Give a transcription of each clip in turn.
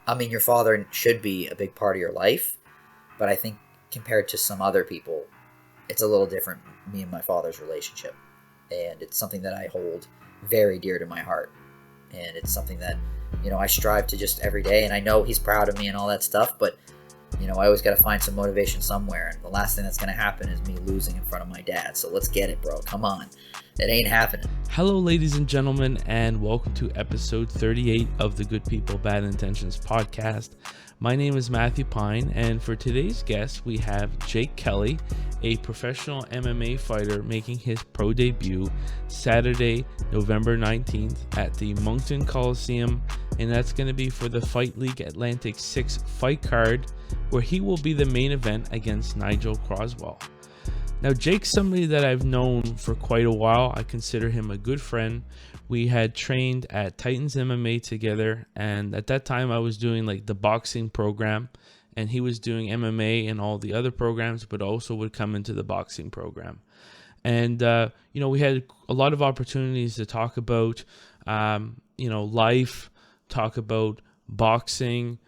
I mean, your father should be a big part of your life, but I think compared to some other people, it's a little different, me and my father's relationship. And it's something that I hold very dear to my heart. And it's something that, I strive to just every day. And I know he's proud of me and all that stuff, but, I always got to find some motivation somewhere. And the last thing that's going to happen is me losing in front of my dad. So let's get it, bro. Come on. It ain't happening. Hello, ladies and gentlemen, and welcome to episode 38 of the Good People, Bad Intentions podcast. My name is Matthew Pine, and for today's guest, we have Jake Kelly, a professional MMA fighter making his pro debut Saturday, November 19th at the Moncton Coliseum, and that's going to be for the Fight League Atlantic 6 fight card, where he will be the main event against Nigel Croswell. Now, Jake's somebody that I've known for quite a while. I consider him a good friend. We had trained at Titans MMA together, and at that time I was doing like the boxing program, and he was doing MMA and all the other programs, but also would come into the boxing program. And we had a lot of opportunities to talk about life, talk about boxing,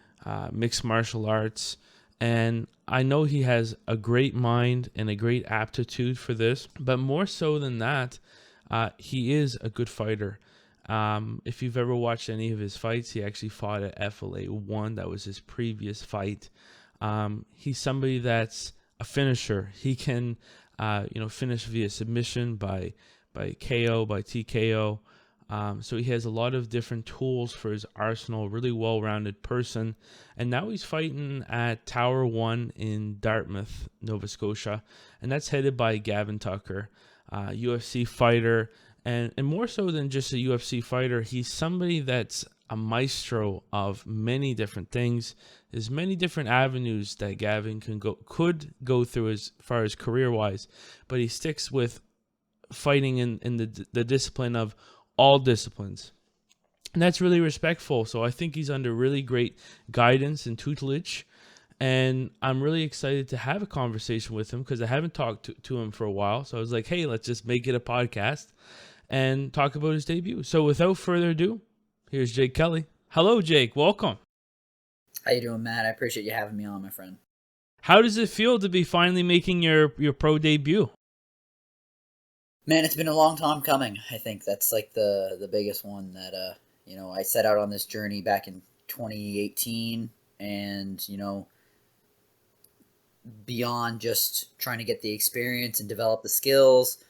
mixed martial arts, and I know he has a great mind and a great aptitude for this, but more so than that, he is a good fighter. If you've ever watched any of his fights, he actually fought at FLA 1. That was his previous fight. He's somebody that's a finisher. He can, finish via submission, by KO, by TKO. So he has a lot of different tools for his arsenal, really well-rounded person. And now he's fighting at Tower 1 in Dartmouth, Nova Scotia. And that's headed by Gavin Tucker, UFC fighter. And more so than just a UFC fighter, he's somebody that's a maestro of many different things. There's many different avenues that Gavin could go through as far as career-wise. But he sticks with fighting in the discipline of all disciplines, and that's really respectful. So I think he's under really great guidance and tutelage, and I'm really excited to have a conversation with him because I haven't talked to him for a while. So I was like, hey, let's just make it a podcast and talk about his debut. So without further ado, here's Jake Kelly. Hello, Jake. Welcome. How you doing, Matt? I appreciate you having me on, my friend. How does it feel to be finally making your pro debut? Man, it's been a long time coming. I think that's like the biggest one that, I set out on this journey back in 2018, and, beyond just trying to get the experience and develop the skills,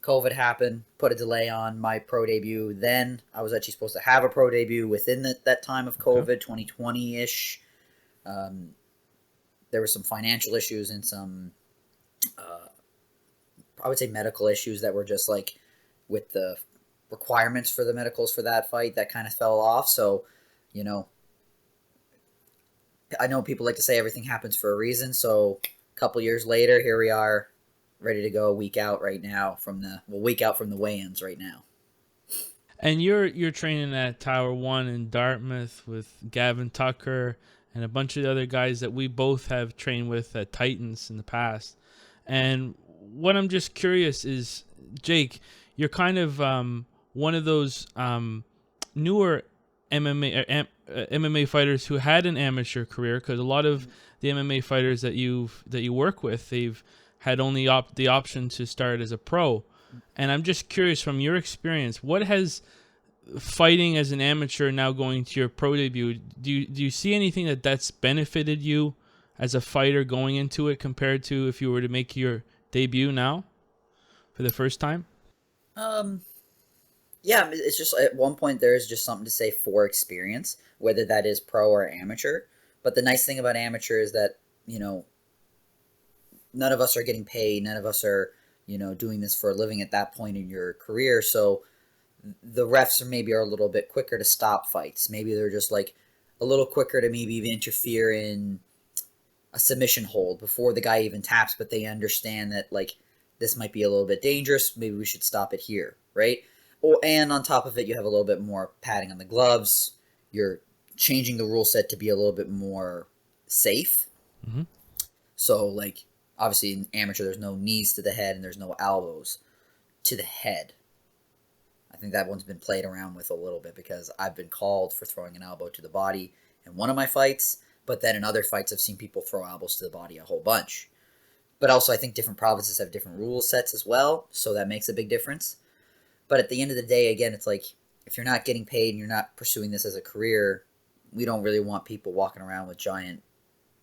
COVID happened, put a delay on my pro debut. Then I was actually supposed to have a pro debut within that time of COVID, 2020-ish. There were some financial issues and some I would say medical issues that were just like with the requirements for the medicals for that fight that kind of fell off. So, I know people like to say everything happens for a reason. So a couple years later, here we are ready to go a week out right now from the weigh-ins right now. And you're training at Tower 1 in Dartmouth with Gavin Tucker and a bunch of other guys that we both have trained with at Titans in the past. And what I'm just curious is, Jake, you're kind of one of those newer MMA fighters who had an amateur career, because a lot of the MMA fighters that you work with, they've had only the option to start as a pro. And I'm just curious, from your experience, what has fighting as an amateur now going to your pro debut, do you see anything that's benefited you as a fighter going into it compared to if you were to make your debut now for the first time? Yeah, it's just at one point there's just something to say for experience, whether that is pro or amateur. But the nice thing about amateur is that, none of us are getting paid. None of us are, doing this for a living at that point in your career. So the refs are a little bit quicker to stop fights. Maybe they're just like a little quicker to maybe even interfere in a submission hold before the guy even taps, but they understand that like this might be a little bit dangerous. Maybe we should stop it here, right? And on top of it, you have a little bit more padding on the gloves. You're changing the rule set to be a little bit more safe. Mm-hmm. So like obviously in amateur, there's no knees to the head and there's no elbows to the head. I think that one's been played around with a little bit because I've been called for throwing an elbow to the body in one of my fights, but then in other fights I've seen people throw elbows to the body a whole bunch. But also I think different provinces have different rule sets as well, so that makes a big difference. But at the end of the day, again, it's like if you're not getting paid and you're not pursuing this as a career, we don't really want people walking around with giant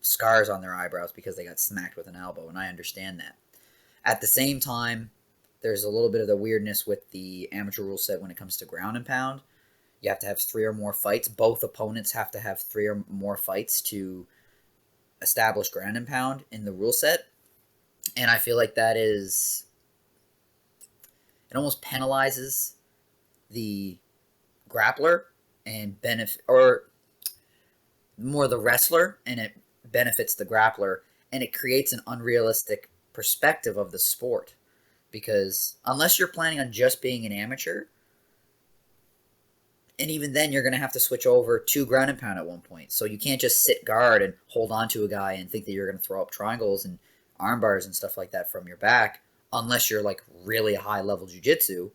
scars on their eyebrows because they got smacked with an elbow, and I understand that. At the same time, there's a little bit of the weirdness with the amateur rule set when it comes to ground and pound. You have to have 3 or more fights. Both opponents have to have 3 or more fights to establish ground and pound in the rule set. And I feel like that is, it almost penalizes the grappler and benefit, or more the wrestler, and it benefits the grappler, and it creates an unrealistic perspective of the sport. Because unless you're planning on just being an amateur, and even then you're going to have to switch over to ground and pound at one point. So you can't just sit guard and hold on to a guy and think that you're going to throw up triangles and arm bars and stuff like that from your back, unless you're like really high level jiu-jitsu.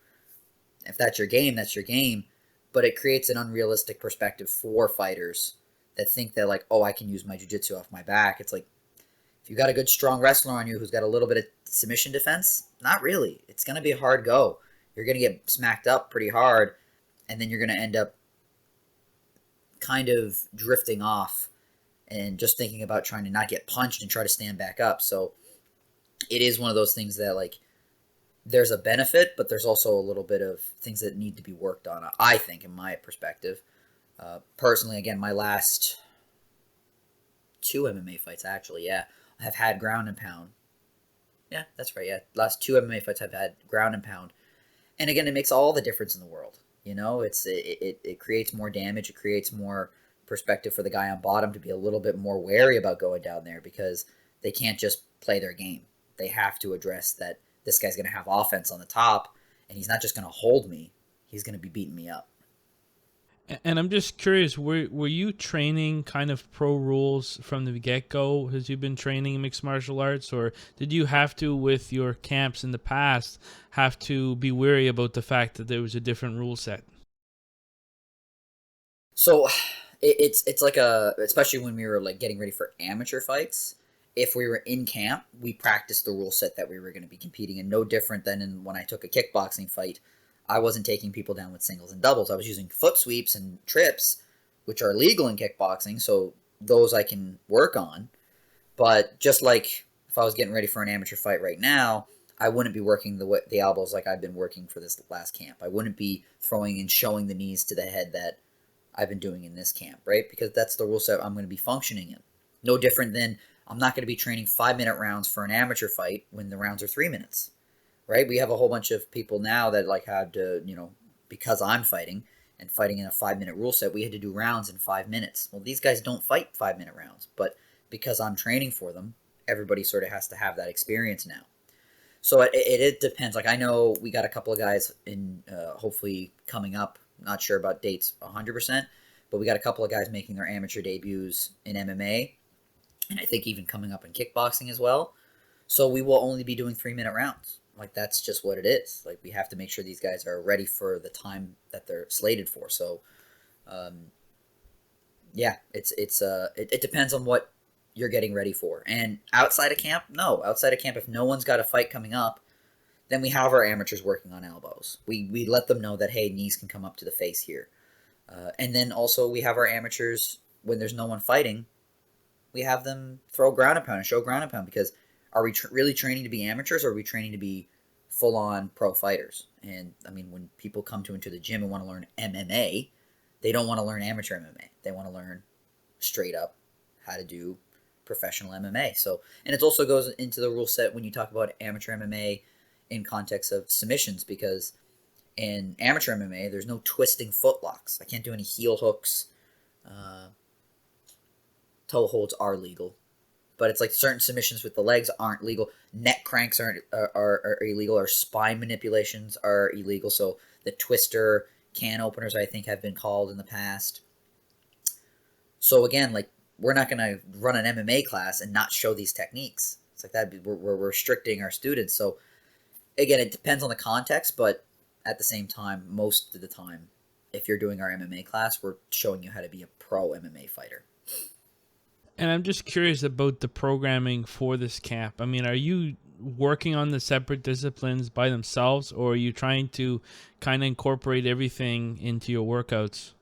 If that's your game, that's your game. But it creates an unrealistic perspective for fighters that think that like, oh, I can use my jiu-jitsu off my back. It's like, if you got a good strong wrestler on you who's got a little bit of submission defense, not really. It's going to be a hard go. You're going to get smacked up pretty hard, and then you're going to end up kind of drifting off and just thinking about trying to not get punched and try to stand back up. So it is one of those things that, like, there's a benefit, but there's also a little bit of things that need to be worked on, I think, in my perspective. Personally, again, my last 2 MMA fights, actually, yeah, have had ground and pound. Yeah, that's right, yeah. Last 2 MMA fights I've had ground and pound. And again, it makes all the difference in the world. You know, it creates more damage. It creates more perspective for the guy on bottom to be a little bit more wary about going down there, because they can't just play their game. They have to address that this guy's going to have offense on the top, and he's not just going to hold me. He's going to be beating me up. And I'm just curious, were you training kind of pro rules from the get-go as you've been training mixed martial arts, or did you have to, with your camps in the past, have to be wary about the fact that there was a different rule set? So it's like especially when we were like getting ready for amateur fights, if we were in camp, we practiced the rule set that we were going to be competing in. No different than when I took a kickboxing fight. I wasn't taking people down with singles and doubles. I was using foot sweeps and trips, which are legal in kickboxing, so those I can work on. But just like if I was getting ready for an amateur fight right now, I wouldn't be working the elbows like I've been working for this last camp. I wouldn't be throwing and showing the knees to the head that I've been doing in this camp, right? Because that's the rule set I'm going to be functioning in. No different than I'm not going to be training 5-minute rounds for an amateur fight when the rounds are 3 minutes. Right? We have a whole bunch of people now that like had to, because I'm fighting and fighting in a 5-minute rule set, we had to do rounds in 5 minutes. Well, these guys don't fight 5-minute rounds, but because I'm training for them, everybody sort of has to have that experience now. So it depends. Like I know we got a couple of guys in, hopefully coming up. Not sure about dates 100%, but we got a couple of guys making their amateur debuts in MMA, and I think even coming up in kickboxing as well. So we will only be doing 3-minute rounds. Like that's just what it is. Like we have to make sure these guys are ready for the time that they're slated for. So, yeah, it depends on what you're getting ready for. And outside of camp, no, outside of camp, if no one's got a fight coming up, then we have our amateurs working on elbows. We let them know that hey, knees can come up to the face here, and then also we have our amateurs when there's no one fighting, we have them throw ground and pound and show ground and pound because are we really training to be amateurs or are we training to be full-on pro fighters? And I mean, when people come into the gym and want to learn MMA, they don't want to learn amateur MMA. They want to learn straight up how to do professional MMA. So, and it also goes into the rule set when you talk about amateur MMA in context of submissions, because in amateur MMA, there's no twisting footlocks. I can't do any heel hooks. Toe holds are legal, but it's like certain submissions with the legs aren't legal. Neck cranks are illegal, or spine manipulations are illegal. So the twister, can openers, I think, have been called in the past. So again, like we're not going to run an MMA class and not show these techniques. It's like that. We're restricting our students. So again, it depends on the context, but at the same time, most of the time, if you're doing our MMA class, we're showing you how to be a pro MMA fighter. And I'm just curious about the programming for this camp. I mean, are you working on the separate disciplines by themselves, or are you trying to kind of incorporate everything into your workouts?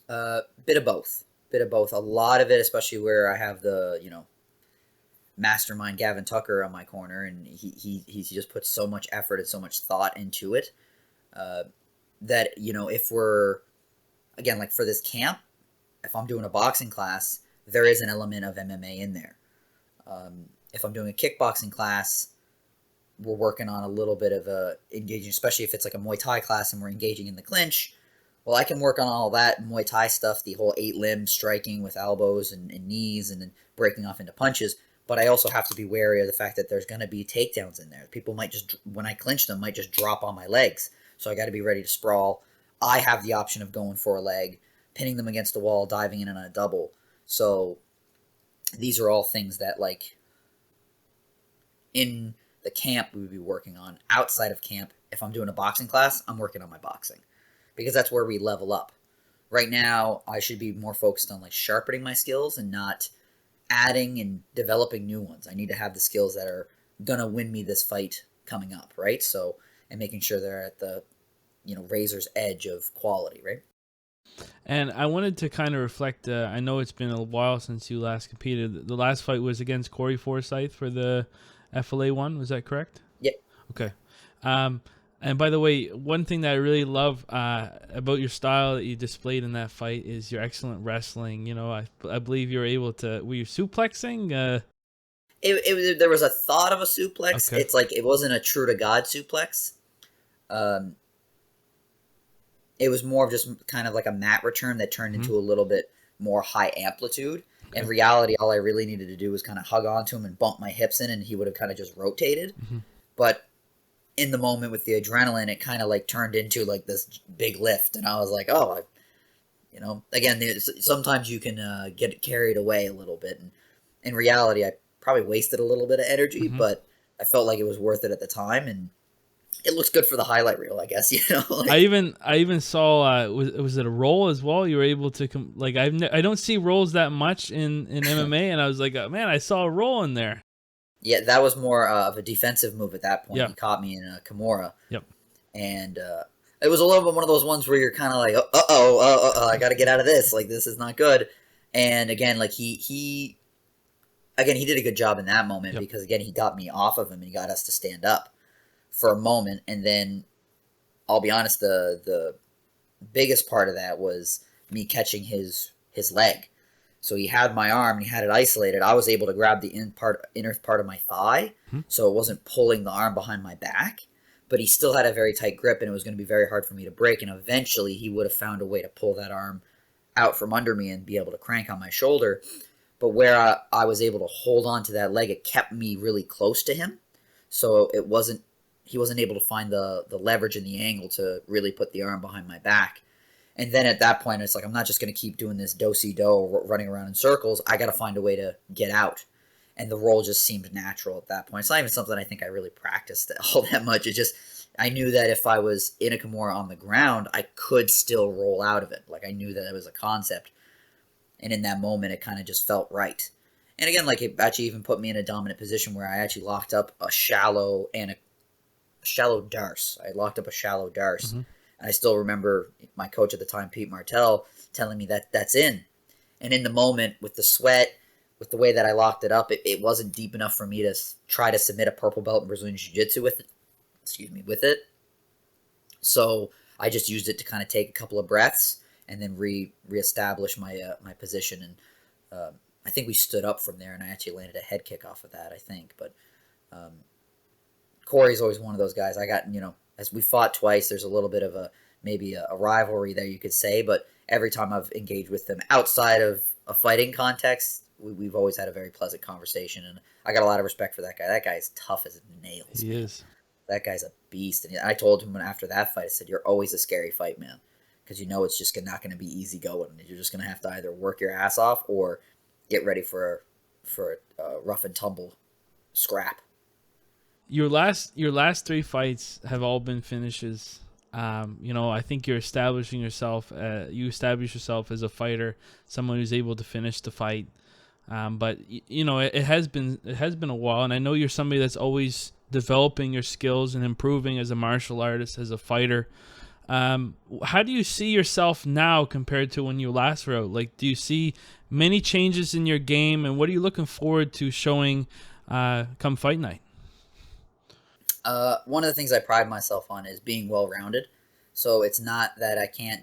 Bit of both. Bit of both. A lot of it, especially where I have the, mastermind Gavin Tucker on my corner, and he just puts so much effort and so much thought into it, that, if we're, again, like for this camp, if I'm doing a boxing class, there is an element of MMA in there. If I'm doing a kickboxing class, we're working on a little bit of engaging, especially if it's like a Muay Thai class and we're engaging in the clinch. Well, I can work on all that Muay Thai stuff, the whole 8-limb striking with elbows and knees and then breaking off into punches. But I also have to be wary of the fact that there's going to be takedowns in there. People might just, when I clinch them, might just drop on my legs. So I got to be ready to sprawl. I have the option of going for a leg, pinning them against the wall, diving in on a double. So these are all things that, like, in the camp we would be working on. Outside of camp, if I'm doing a boxing class, I'm working on my boxing, because that's where we level up. Right now, I should be more focused on, like, sharpening my skills and not adding and developing new ones. I need to have the skills that are gonna win me this fight coming up, right? So, and making sure they're at the, razor's edge of quality, right? And I wanted to kind of reflect. I know it's been a while since you last competed. The last fight was against Corey Forsyth for the FLA one. Was that correct? Yep. Okay. And by the way, one thing that I really love about your style that you displayed in that fight is your excellent wrestling. I believe you were able to. Were you suplexing? There was a thought of a suplex. Okay. It's like it wasn't a true to God suplex. It was more of just kind of like a mat return that turned into a little bit more high amplitude. Okay. In reality, all I really needed to do was kind of hug onto him and bump my hips in, and he would have kind of just rotated. Mm-hmm. But in the moment with the adrenaline, it kind of like turned into like this big lift, and I was like, oh, again, sometimes you can get carried away a little bit, and in reality, I probably wasted a little bit of energy, but I felt like it was worth it at the time, and it looks good for the highlight reel, I guess. Like, I even saw was it a roll as well? You were able to I don't see rolls that much in MMA, and I was like, man, I saw a roll in there. Yeah, that was more of a defensive move at that point. Yep. He caught me in a Kimura. Yep. And it was a little bit one of those ones where you're kind of like, I got to get out of this. Like, this is not good. And again, like he did a good job in that moment, because again, he got me off of him and he got us to stand up for a moment. And then I'll be honest, the biggest part of that was me catching his leg. So he had my arm and he had it isolated. I was able to grab the inner part of my thigh, so it wasn't pulling the arm behind my back, but he still had a very tight grip, and it was going to be very hard for me to break. And eventually he would have found a way to pull that arm out from under me and be able to crank on my shoulder. But where I was able to hold on to that leg, it kept me really close to him. So he wasn't able to find the leverage and the angle to really put the arm behind my back. And then at that point, it's like, I'm not just going to keep doing this do-si-do running around in circles. I got to find a way to get out. And the roll just seemed natural at that point. It's not even something I think I really practiced all that much. It just, I knew that if I was in a Kimura on the ground, I could still roll out of it. Like, I knew that it was a concept. And in that moment, it kind of just felt right. And again, like, it actually even put me in a dominant position where I actually locked up a shallow darce. I locked up a shallow darce. I still remember my coach at the time, Pete Martell, telling me that that's in. And in the moment, with the sweat, with the way that I locked it up, it wasn't deep enough for me to try to submit a purple belt in Brazilian Jiu-Jitsu with it. So I just used it to kind of take a couple of breaths and then reestablish my position. And I think we stood up from there, and I actually landed a head kick off of that, I think. But Corey's always one of those guys. I got, as we fought twice, there's a little bit of maybe a rivalry there, you could say. But every time I've engaged with him outside of a fighting context, we've always had a very pleasant conversation. And I got a lot of respect for that guy. That guy is tough as nails. He is. That guy's a beast. And I told him after that fight, I said, you're always a scary fight, man. Because it's just not going to be easy going. You're just going to have to either work your ass off or get ready for a rough and tumble scrap. Your last 3 fights have all been finishes. I think you're establishing yourself. You establish yourself as a fighter, someone who's able to finish the fight. But it has been a while, and I know you're somebody that's always developing your skills and improving as a martial artist, as a fighter. How do you see yourself now compared to when you last wrote? Like, do you see many changes in your game, and what are you looking forward to showing come fight night? One of the things I pride myself on is being well-rounded. So it's not that I can't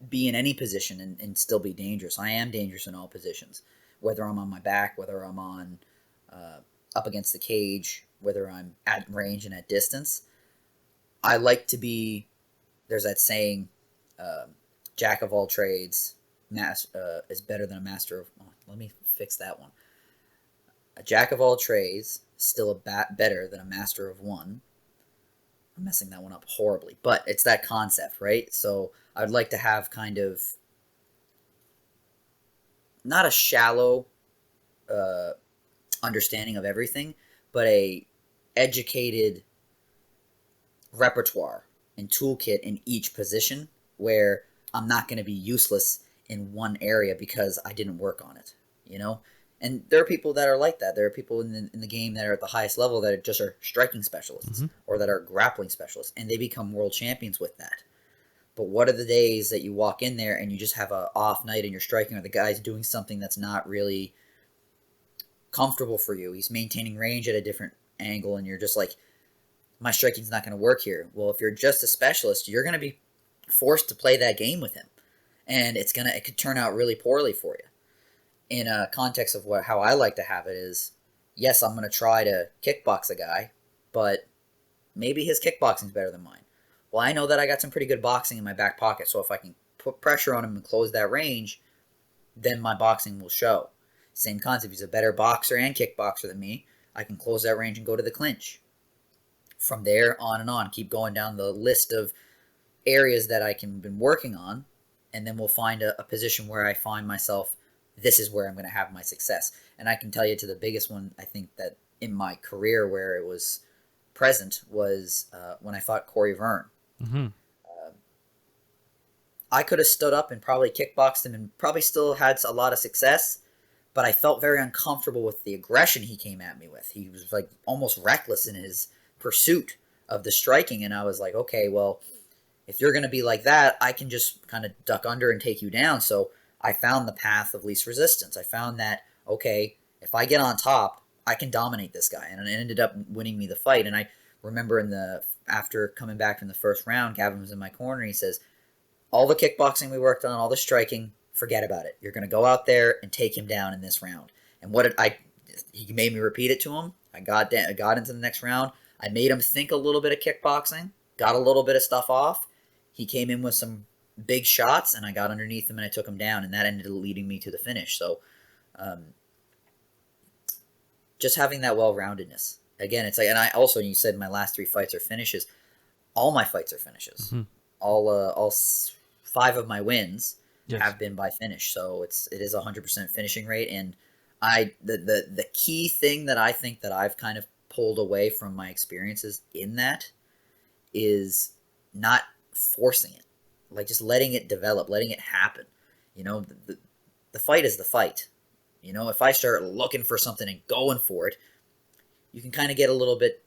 be in any position and still be dangerous. I am dangerous in all positions, whether I'm on my back, whether I'm on up against the cage, whether I'm at range and at distance. I like to be, there's that saying, jack of all trades is better than a master of, let me fix that one. A jack of all trades, still better than a master of one. I'm messing that one up horribly, but it's that concept, right? So I'd like to have kind of not a shallow understanding of everything, but a educated repertoire and toolkit in each position where I'm not going to be useless in one area because I didn't work on it, And there are people that are like that. There are people in the game that are at the highest level that just are striking specialists or that are grappling specialists, and they become world champions with that. But what are the days that you walk in there and you just have an off night and you're striking, or the guy's doing something that's not really comfortable for you? He's maintaining range at a different angle, and you're just like, my striking's not going to work here. Well, if you're just a specialist, you're going to be forced to play that game with him, and it could turn out really poorly for you. In a context of how I like to have it is, yes, I'm going to try to kickbox a guy, but maybe his kickboxing's better than mine. Well, I know that I got some pretty good boxing in my back pocket, so if I can put pressure on him and close that range, then my boxing will show. Same concept. He's a better boxer and kickboxer than me. I can close that range and go to the clinch. From there, on and on. Keep going down the list of areas that I can been working on, and then we'll find a position where I find myself, this is where I'm going to have my success. And I can tell you to the biggest one, I think, that in my career where it was present was when I fought Corey Verne. Mm-hmm. I could have stood up and probably kickboxed him and probably still had a lot of success, but I felt very uncomfortable with the aggression he came at me with. He was like almost reckless in his pursuit of the striking, and I was like, okay, well, if you're going to be like that, I can just kind of duck under and take you down. So I found the path of least resistance. I found that, okay, if I get on top, I can dominate this guy, and it ended up winning me the fight. And I remember after coming back from the first round, Gavin was in my corner, and he says, all the kickboxing we worked on, all the striking, forget about it. You're going to go out there and take him down in this round. And he made me repeat it to him. I got into the next round. I made him think a little bit of kickboxing, got a little bit of stuff off. He came in with some big shots, and I got underneath him and I took him down, and that ended up leading me to the finish. So just having that well-roundedness. Again, it's like, and I also, you said my last 3 fights are finishes. All my fights are finishes. Mm-hmm. All 5 of my wins Yes. have been by finish. So it is 100% finishing rate. And the key thing that I think that I've kind of pulled away from my experiences in that is not forcing it, like just letting it develop, letting it happen. The fight is the fight. If I start looking for something and going for it, you can kind of get a little bit,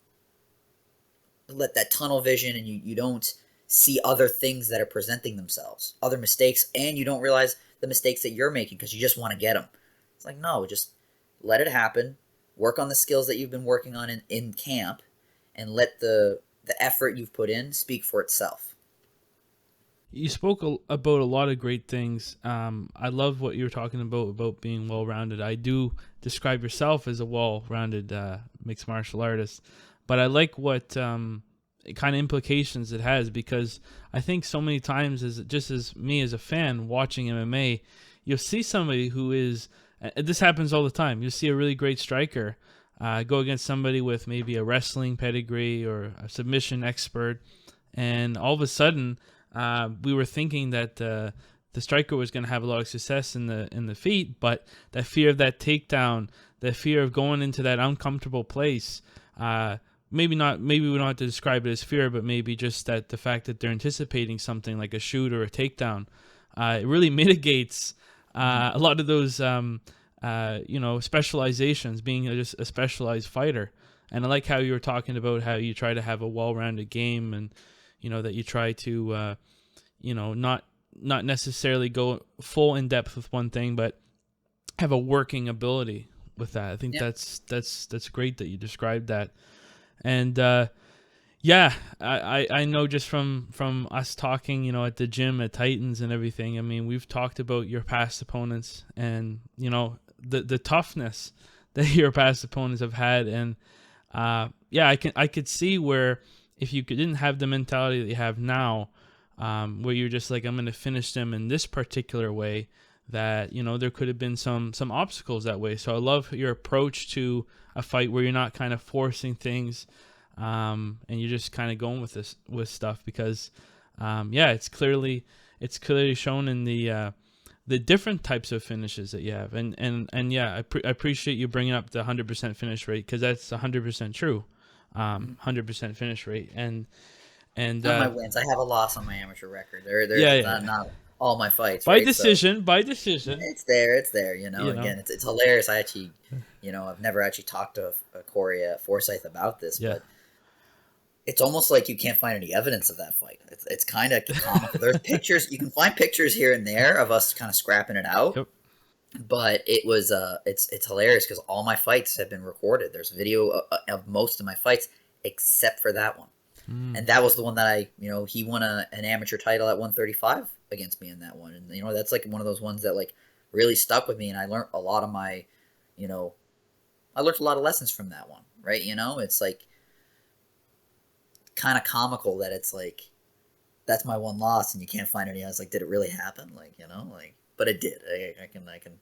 let that tunnel vision, and you don't see other things that are presenting themselves, other mistakes, and you don't realize the mistakes that you're making because you just want to get them. It's like, no, just let it happen, work on the skills that you've been working on in camp, and let the effort you've put in speak for itself. You spoke about a lot of great things. I love what you were talking about being well-rounded. I do describe yourself as a well-rounded mixed martial artist, but I like what kind of implications it has, because I think so many times, as me as a fan watching MMA, you'll see somebody who is, this happens all the time, you'll see a really great striker go against somebody with maybe a wrestling pedigree or a submission expert, and all of a sudden we were thinking that the striker was going to have a lot of success in the feet, but that fear of that takedown, that fear of going into that uncomfortable place maybe we don't have to describe it as fear, but maybe just that the fact that they're anticipating something like a shoot or a takedown, it really mitigates a lot of those specializations, being just a specialized fighter. And I like how you were talking about how you try to have a well-rounded game, and that you try to not necessarily go full in depth with one thing, but have a working ability with that. I think that's great that you described that. And I know just from us talking, at the gym at Titans and everything. I mean, we've talked about your past opponents and the toughness that your past opponents have had, and I could see where if you didn't have the mentality that you have now, where you're just like, I'm going to finish them in this particular way, that there could have been some obstacles that way. So I love your approach to a fight where you're not kind of forcing things, and you're just kind of going with stuff, because it's clearly shown in the different types of finishes that you have, and I appreciate you bringing up the 100% finish rate, because that's 100% true. 100% finish rate, and not my wins. I have a loss on my amateur record. There's not all my fights. By right? decision. It's there. Again, it's hilarious. I actually, I've never actually talked to Corey Forsyth about this, but it's almost like you can't find any evidence of that fight. It's kind of comical. There's pictures. You can find pictures here and there of us kind of scrapping it out. Yep. But it was it's hilarious because all my fights have been recorded. There's video of most of my fights except for that one. And that was the one that he won an amateur title at 135 against me in that one. And, that's like one of those ones that like really stuck with me. And I learned a lot of I learned a lot of lessons from that one, right? It's like kind of comical that it's like, that's my one loss and you can't find any. I was like, did it really happen? But it did. I can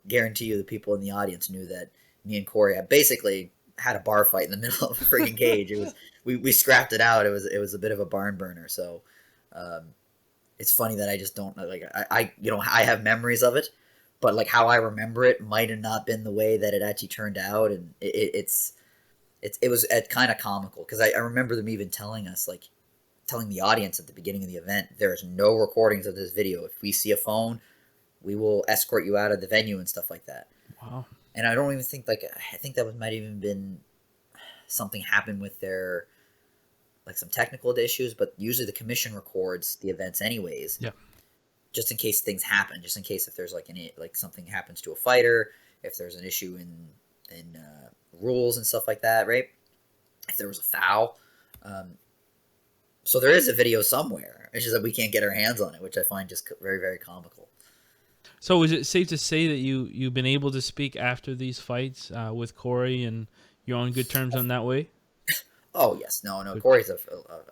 guarantee you the people in the audience knew that me and Corey, I basically had a bar fight in the middle of a freaking cage. It was, we scrapped it out. It was a bit of a barn burner. So, it's funny that I just don't I have memories of it, but like how I remember it might have not been the way that it actually turned out. And it was kind of comical because I remember them even telling the audience at the beginning of the event, there's no recordings of this video. If we see a phone, we will escort you out of the venue and stuff like that. Wow. And I don't even think I think that might even been something happened with their some technical issues, but usually the commission records the events anyways. Yeah. Just in case things happen, just in case if there's something happens to a fighter, if there's an issue in rules and stuff like that, right? If there was a foul. So there is a video somewhere. It's just that we can't get our hands on it, which I find just very, very comical. So is it safe to say that you've been able to speak after these fights with Corey, and you're on good terms on that way? Oh, yes. No. Corey's a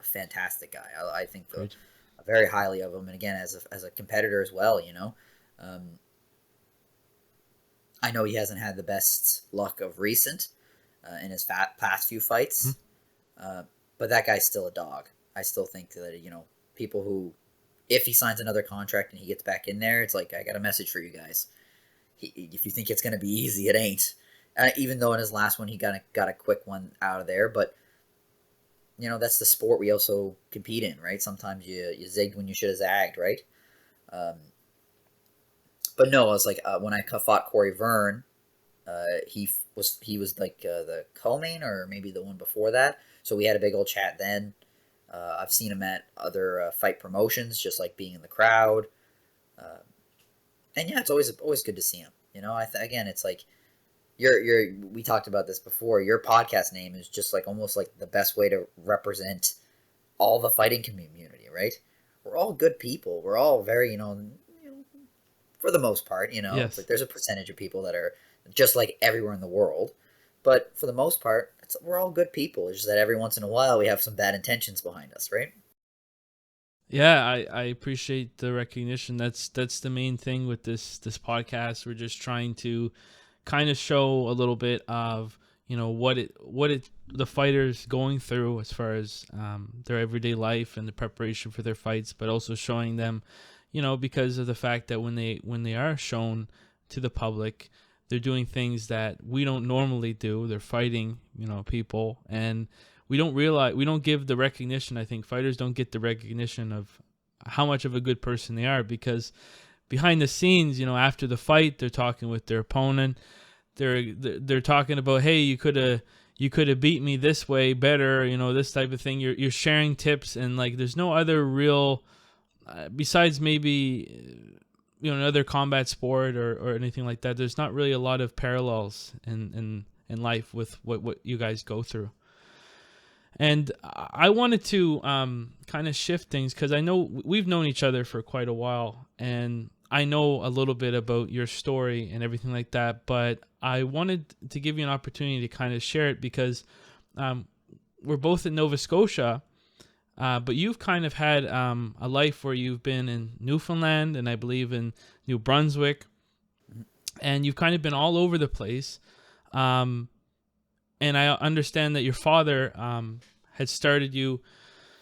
fantastic guy. I think very highly of him. And again, as a competitor as well, I know he hasn't had the best luck of recent in his past few fights, but that guy's still a dog. I still think that, people who, if he signs another contract and he gets back in there, it's like, I got a message for you guys. If you think it's going to be easy, it ain't. Even though in his last one, he got a quick one out of there, but that's the sport we also compete in, right? Sometimes you zigged when you should have zagged, right? But no, I was like, when I fought Corey Verne, he was like the co-main or maybe the one before that. So we had a big old chat then. I've seen him at other fight promotions, just like being in the crowd. And yeah, it's always good to see him. Again, it's like we talked about this before. Your podcast name is just like almost like the best way to represent all the fighting community, right? We're all good people. We're all very, for the most part, Yes. It's like there's a percentage of people that are just like everywhere in the world, but for the most part, we're all good people. It's just that every once in a while we have some bad intentions behind us, right? Yeah, I appreciate the recognition. That's the main thing with this podcast. We're just trying to kind of show a little bit of what the fighters going through as far as their everyday life and the preparation for their fights, but also showing them, because of the fact that when they are shown to the public, they're doing things that we don't normally do. They're fighting, people, and we don't realize, we don't give the recognition. I think fighters don't get the recognition of how much of a good person they are, because behind the scenes, after the fight, they're talking with their opponent. They're talking about, hey, you could have beat me this way better, this type of thing. You're sharing tips, and like there's no other real besides maybe another combat sport or anything like that. There's not really a lot of parallels in life with what you guys go through. And I wanted to kind of shift things, because I know we've known each other for quite a while, and I know a little bit about your story and everything like that, but I wanted to give you an opportunity to kind of share it, because we're both in Nova Scotia, but you've kind of had a life where you've been in Newfoundland and I believe in New Brunswick, and you've kind of been all over the place. And I understand that your father had started you.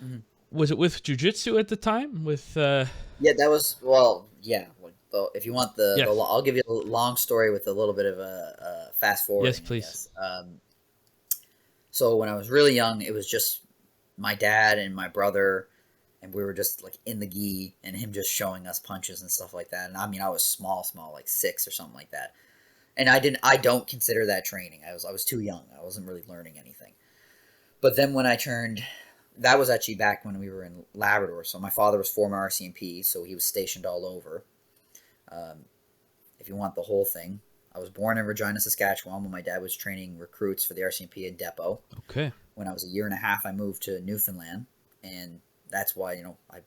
Mhm. Was it with jiu-jitsu at the time? With Yeah, that was, well, yeah. Well, if you want yes, I'll give you a long story with a little bit of a fast yes, forwarding, I please. guess. So when I was really young, it was just my dad and my brother, and we were just like in the gi, and him just showing us punches and stuff like that. And I mean, I was small, like 6 or something like that. And I don't consider that training. I was too young. I wasn't really learning anything. But then when I turned, that was actually back when we were in Labrador. So my father was former RCMP, so he was stationed all over. Um, if you want the whole thing, I was born in Regina, Saskatchewan, when my dad was training recruits for the RCMP in Depot. Okay. When I was a year and a half, I moved to Newfoundland, and that's why I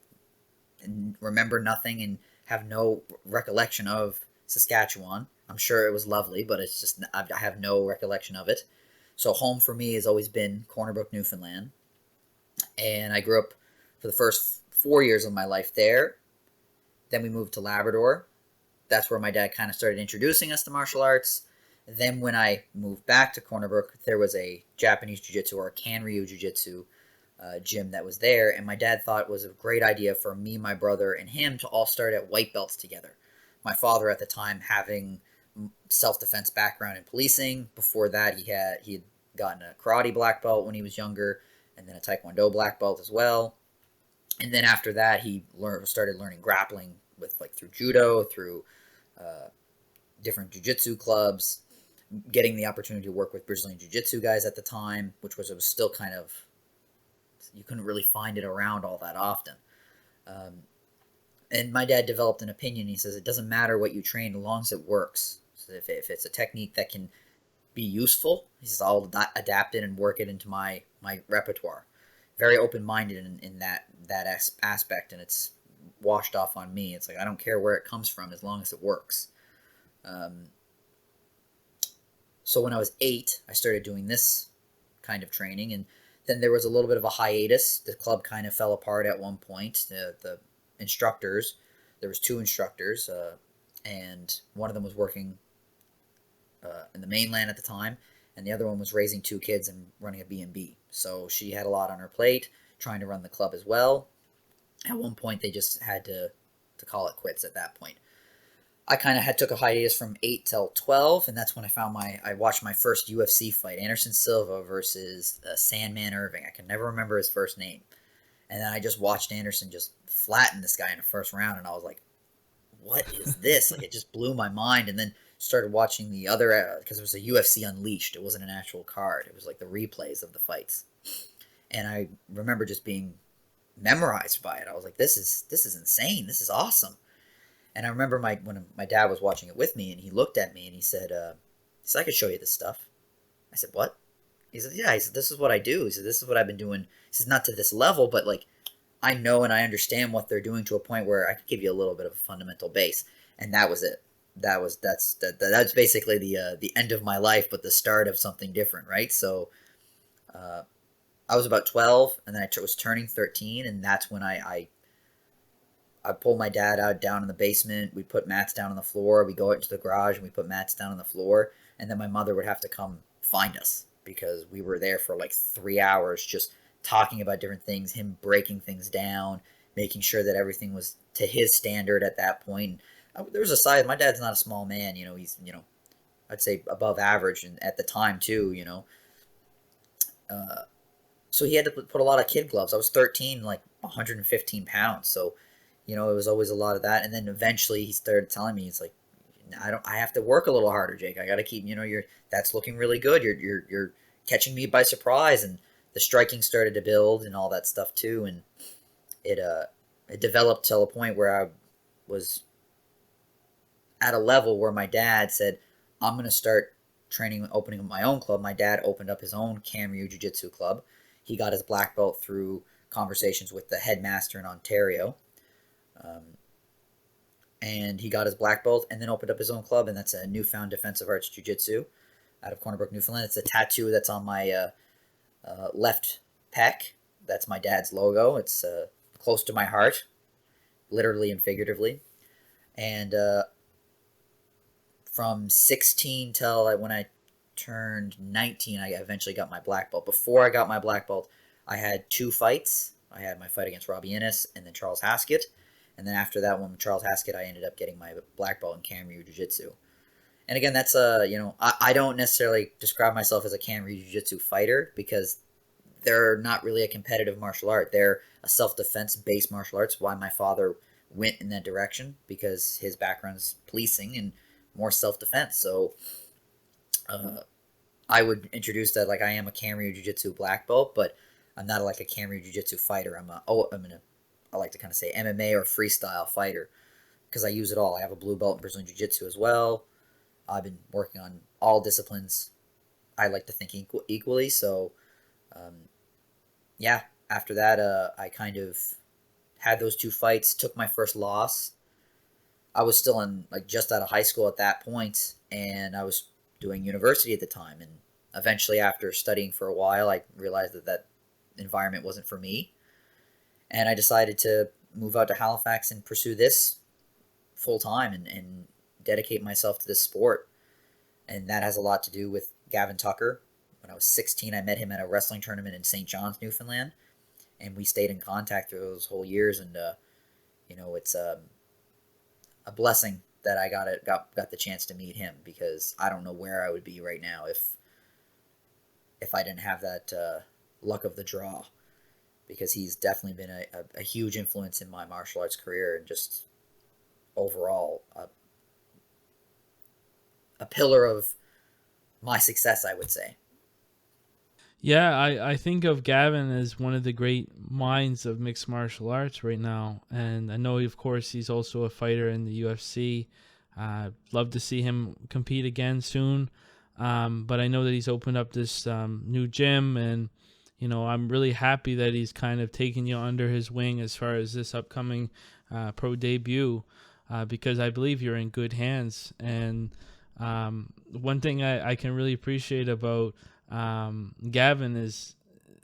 remember nothing and have no recollection of Saskatchewan. I'm sure it was lovely, but it's just I have no recollection of it. So home for me has always been Corner Brook, Newfoundland, and I grew up for the first 4 years of my life there. Then we moved to Labrador. That's where my dad kind of started introducing us to martial arts. Then when I moved back to Corner Brook, there was a Japanese Jiu-Jitsu, or a Kanryu Jiu-Jitsu gym that was there, and my dad thought it was a great idea for me, my brother, and him to all start at white belts together. My father at the time having self-defense background in policing. Before that, he had gotten a karate black belt when he was younger, and then a taekwondo black belt as well. And then after that, he started learning grappling with through judo, through uh, different jiu-jitsu clubs, getting the opportunity to work with Brazilian jiu-jitsu guys at the time, which was, it was still kind of, you couldn't really find it around all that often. Um, and my dad developed an opinion. He says it doesn't matter what you train as long as it works. So if it's a technique that can be useful, he says I'll adapt it and work it into my repertoire. Very open minded in that aspect, and it's washed off on me. It's like I don't care where it comes from as long as it works. Um, so when I was 8, I started doing this kind of training, and then there was a little bit of a hiatus. The club kind of fell apart at one point. The instructors, there was 2 instructors, and one of them was working in the mainland at the time, and the other one was raising 2 kids and running a B&B. So she had a lot on her plate, trying to run the club as well. At one point, they just had to call it quits at that point. I kind of took a hiatus from 8 till 12, and that's when I watched my first UFC fight, Anderson Silva versus Sandman Irving. I can never remember his first name. And then I just watched Anderson just flatten this guy in the first round, and I was like, what is this? Like, it just blew my mind. And then started watching the other, because it was a UFC Unleashed. It wasn't an actual card. It was like the replays of the fights. And I remember just being memorized by it. I was like, this is insane. This is awesome. And I remember when my dad was watching it with me, and he looked at me and he said, I could show you this stuff. I said, what? He said, yeah. He said, this is what I do. He said, this is what I've been doing. He says, not to this level, but like, I know and I understand what they're doing to a point where I could give you a little bit of a fundamental base. And that was it. That's basically the end of my life, but the start of something different, right? So I was about 12, and then I was turning 13, and that's when I pulled my dad out down in the basement. We put mats down on the floor. We go out into the garage and we put mats down on the floor. And then my mother would have to come find us because we were there for like 3 hours just talking about different things, him breaking things down, making sure that everything was to his standard at that point. There was a side, my dad's not a small man, he's, I'd say above average, and at the time too, uh, So he had to put a lot of kid gloves. I was 13, like 115 pounds. So, it was always a lot of that. And then eventually he started telling me, it's like, I have to work a little harder, Jake. I got to keep, that's looking really good. You're catching me by surprise. And the striking started to build and all that stuff too. And it developed till a point where I was at a level where my dad said, I'm going to start training, opening up my own club. My dad opened up his own Camryu Jiu-Jitsu club. He got his black belt through conversations with the headmaster in Ontario. And he got his black belt and then opened up his own club, and that's a Newfound Defensive Arts Jiu-Jitsu out of Corner Brook, Newfoundland. It's a tattoo that's on my left pec. That's my dad's logo. It's close to my heart, literally and figuratively. And from 16 till when I turned 19, I eventually got my black belt. Before I got my black belt, I had 2 fights. I had my fight against Robbie Innes and then Charles Haskett. And then after that one with Charles Haskett, I ended up getting my black belt in Camryu Jiu-Jitsu. And again, that's I don't necessarily describe myself as a Camryu Jiu-Jitsu fighter because they're not really a competitive martial art. They're a self-defense based martial arts. Why my father went in that direction, because his background's policing and more self-defense. So I would introduce that like I am a Camryu Jiu-Jitsu black belt, but I'm not like a Camryu Jiu-Jitsu fighter. I like to kind of say MMA or freestyle fighter because I use it all. I have a blue belt in Brazilian Jiu-Jitsu as well. I've been working on all disciplines. I like to think equally. So, yeah, after that, I kind of had those 2 fights, took my first loss. I was still just out of high school at that point, and I was doing university at the time. And eventually, after studying for a while, I realized that environment wasn't for me. And I decided to move out to Halifax and pursue this full time and dedicate myself to this sport. And that has a lot to do with Gavin Tucker. When I was 16, I met him at a wrestling tournament in St. John's, Newfoundland. And we stayed in contact through those whole years. And, it's a blessing that I got the chance to meet him, because I don't know where I would be right now if I didn't have that luck of the draw. Because he's definitely been a huge influence in my martial arts career and just overall a pillar of my success, I would say. Yeah, I think of Gavin as one of the great minds of mixed martial arts right now. And I know, of course, he's also a fighter in the UFC. Love to see him compete again soon. But I know that he's opened up this new gym, and I'm really happy that he's kind of taken you under his wing as far as this upcoming pro debut, because I believe you're in good hands. And one thing I can really appreciate about Gavin is,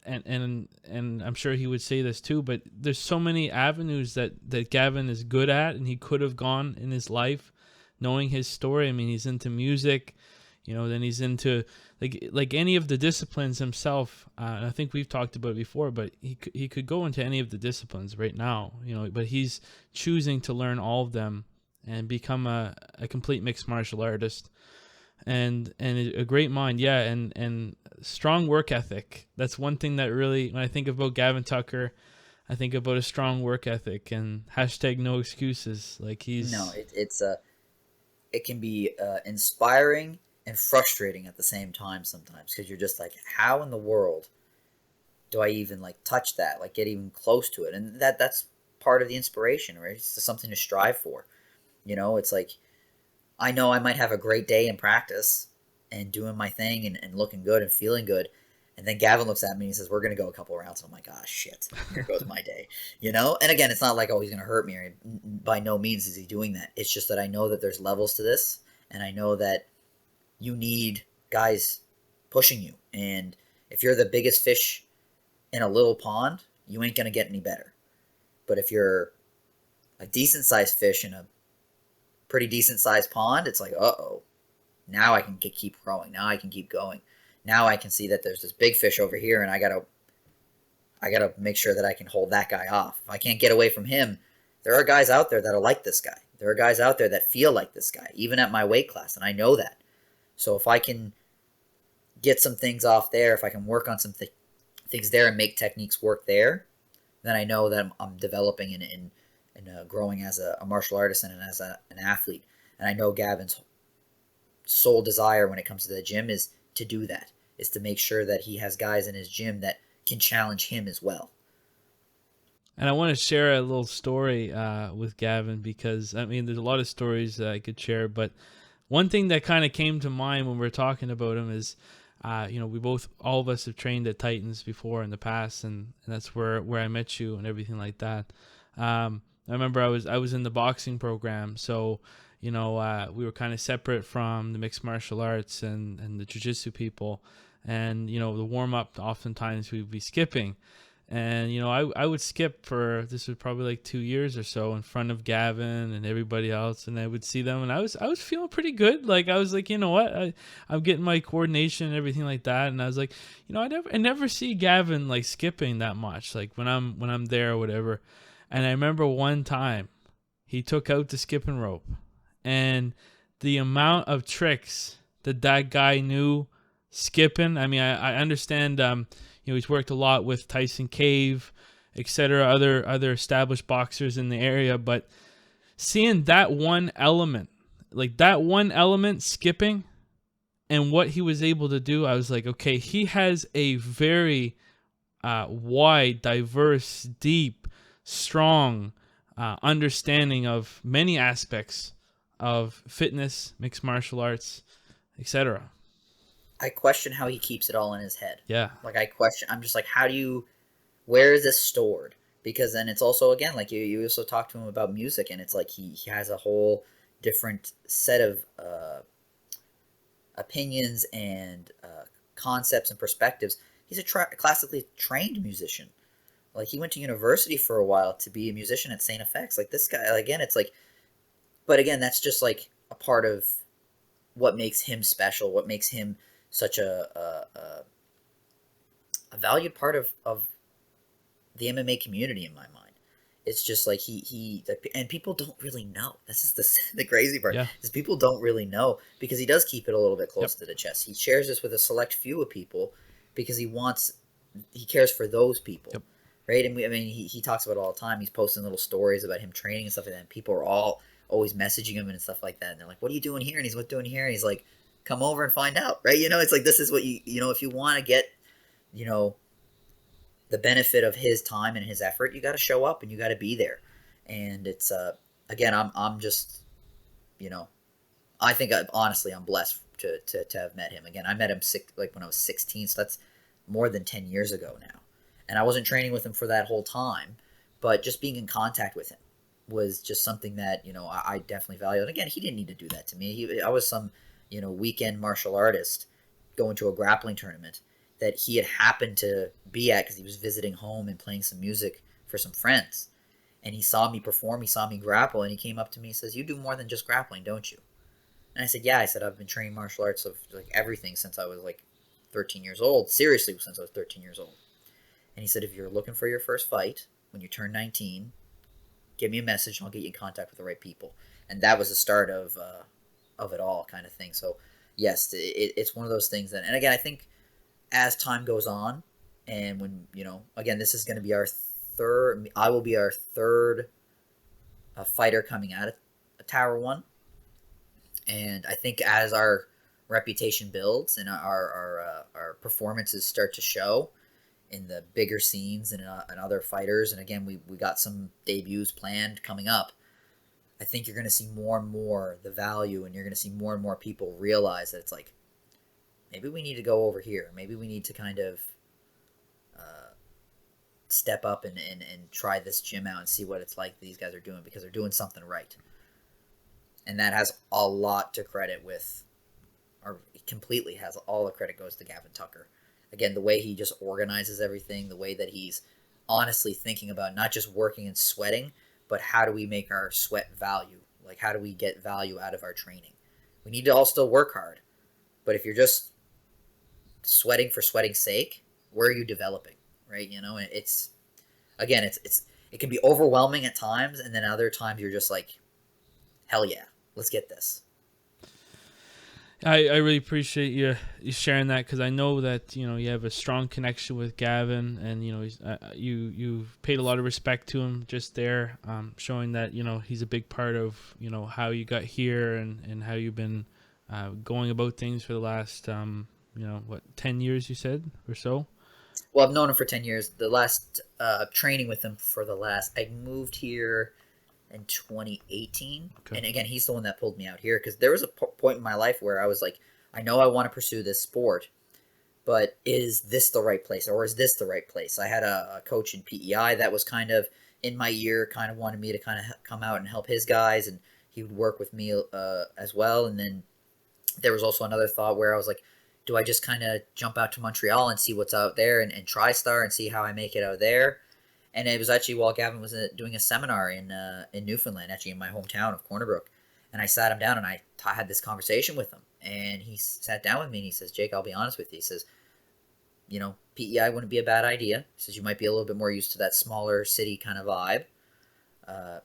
and I'm sure he would say this too, but there's so many avenues that Gavin is good at and he could have gone in his life, knowing his story. I mean, he's into music, then he's into like any of the disciplines himself. And I think we've talked about it before, but he could go into any of the disciplines right now, but he's choosing to learn all of them and become a complete mixed martial artist. And a great mind, yeah, and strong work ethic. That's one thing that really, when I think about Gavin Tucker, I think about a strong work ethic and #no excuses. Like it can be inspiring and frustrating at the same time sometimes, because you're just like, how in the world do I even touch that, get even close to it? And that's part of the inspiration, right? It's something to strive for. It's like, I know I might have a great day in practice and doing my thing and looking good and feeling good. And then Gavin looks at me and he says, we're going to go a couple of rounds. And I'm like, ah, shit, here goes my day. And again, it's not like, oh, he's going to hurt me. Or by no means is he doing that. It's just that I know that there's levels to this. And I know that you need guys pushing you. And if you're the biggest fish in a little pond, you ain't going to get any better. But if you're a decent sized fish in a pretty decent sized pond, it's like, uh-oh, now I can keep growing. Now I can keep going. Now I can see that there's this big fish over here, and I gotta make sure that I can hold that guy off. If I can't get away from him, there are guys out there that are like this guy. There are guys out there that feel like this guy, even at my weight class, and I know that. So if I can get some things off there, if I can work on some things there and make techniques work there, then I know that I'm developing and growing as a martial artist and as an athlete. And I know Gavin's sole desire when it comes to the gym is to do that, is to make sure that he has guys in his gym that can challenge him as well. And I want to share a little story with Gavin, because I mean, there's a lot of stories that I could share, but one thing that kind of came to mind when we are talking about him is, all of us have trained at Titans before in the past, and that's where I met you and everything like that. I remember I was in the boxing program, so we were kind of separate from the mixed martial arts and the jiu-jitsu people, and the warm up oftentimes we'd be skipping. And, I would skip for, this was probably like 2 years or so, in front of Gavin and everybody else. And I would see them, and I was feeling pretty good. Like, I was like, you know what? I'm getting my coordination and everything like that. And I was like, I never see Gavin like skipping that much, like when I'm there or whatever. And I remember one time he took out the skipping rope, and the amount of tricks that guy knew skipping. I mean, I understand, he's worked a lot with Tyson Cave, etc., other established boxers in the area, but seeing that one element, skipping, and what he was able to do, I was like, okay, he has a very wide, diverse, deep, strong understanding of many aspects of fitness, mixed martial arts, etc. I question how he keeps it all in his head. Yeah. Like, I'm just like, where is this stored? Because then it's also, again, like you also talk to him about music, and it's like he has a whole different set of opinions and concepts and perspectives. He's a classically trained musician. Like, he went to university for a while to be a musician at St. FX. Like, this guy, again, it's like, but again, that's just like a part of what makes him special, what makes him such a valued part of the MMA community in my mind. It's just like and people don't really know. This is the crazy part. Yeah. Is people don't really know, because he does keep it a little bit close to the chest. He shares this with a select few of people because he cares for those people. Yep. Right? And he talks about it all the time. He's posting little stories about him training and stuff like that. And people are always messaging him and stuff like that. And they're like, "What are you doing here?" And he's, "What doing here?" And he's like, "Come over and find out." Right? It's like, this is what if you want to get, the benefit of his time and his effort, you got to show up and you got to be there. And it's, again, I'm just, I think honestly, I'm blessed to have met him. Again, I met him when I was 16. So that's more than 10 years ago now. And I wasn't training with him for that whole time, but just being in contact with him was just something that, I definitely value. And again, he didn't need to do that to me. I was some, weekend martial artist going to a grappling tournament that he had happened to be at because he was visiting home and playing some music for some friends. And he saw me perform, he saw me grapple, and he came up to me and says, "You do more than just grappling, don't you?" And I said, "Yeah." I said, "I've been training martial arts of like everything since I was like 13 years old. Seriously, since I was 13 years old." And he said, "If you're looking for your first fight when you turn 19, give me a message and I'll get you in contact with the right people." And that was the start of it all, kind of thing. So yes, it's one of those things that, and again, I think as time goes on, and when, again, this is going to be I will be our third fighter coming out of Tower 1. And I think as our reputation builds and our performances start to show in the bigger scenes and other fighters, and again, we got some debuts planned coming up, I think you're going to see more and more the value, and you're going to see more and more people realize that it's like, maybe we need to go over here. Maybe we need to kind of step up and try this gym out and see what it's like these guys are doing, because they're doing something right. And that has a lot to credit with, or completely has all the credit goes to Gavin Tucker. Again, the way he just organizes everything, the way that he's honestly thinking about not just working and sweating, but how do we make our sweat value? Like, how do we get value out of our training? We need to all still work hard. But if you're just sweating for sweating's sake, where are you developing, right? It's, again, it can be overwhelming at times, and then other times you're just like, hell yeah, let's get this. I really appreciate you sharing that, because I know that you have a strong connection with Gavin, and he's, you've paid a lot of respect to him just there, showing that he's a big part of how you got here, and how you've been going about things for the last 10 years you said or so. Well, I've known him for 10 years. The last training with him for the last, I moved here in 2018. Okay. And again, he's the one that pulled me out here because there was a point in my life where I was like, I know I want to pursue this sport, but is this the right place, or is this the right place? I had a coach in PEI that was kind of in my ear, kind of wanted me to kind of come out and help his guys, and he would work with me as well. And then there was also another thought where I was like, do I just kind of jump out to Montreal and see what's out there, and try Star and see how I make it out there? And it was actually while Gavin was doing a seminar in Newfoundland, actually in my hometown of Corner Brook. And I sat him down and I had this conversation with him. And he sat down with me and he says, Jake, I'll be honest with you. He says, PEI wouldn't be a bad idea. He says, you might be a little bit more used to that smaller city kind of vibe. Uh,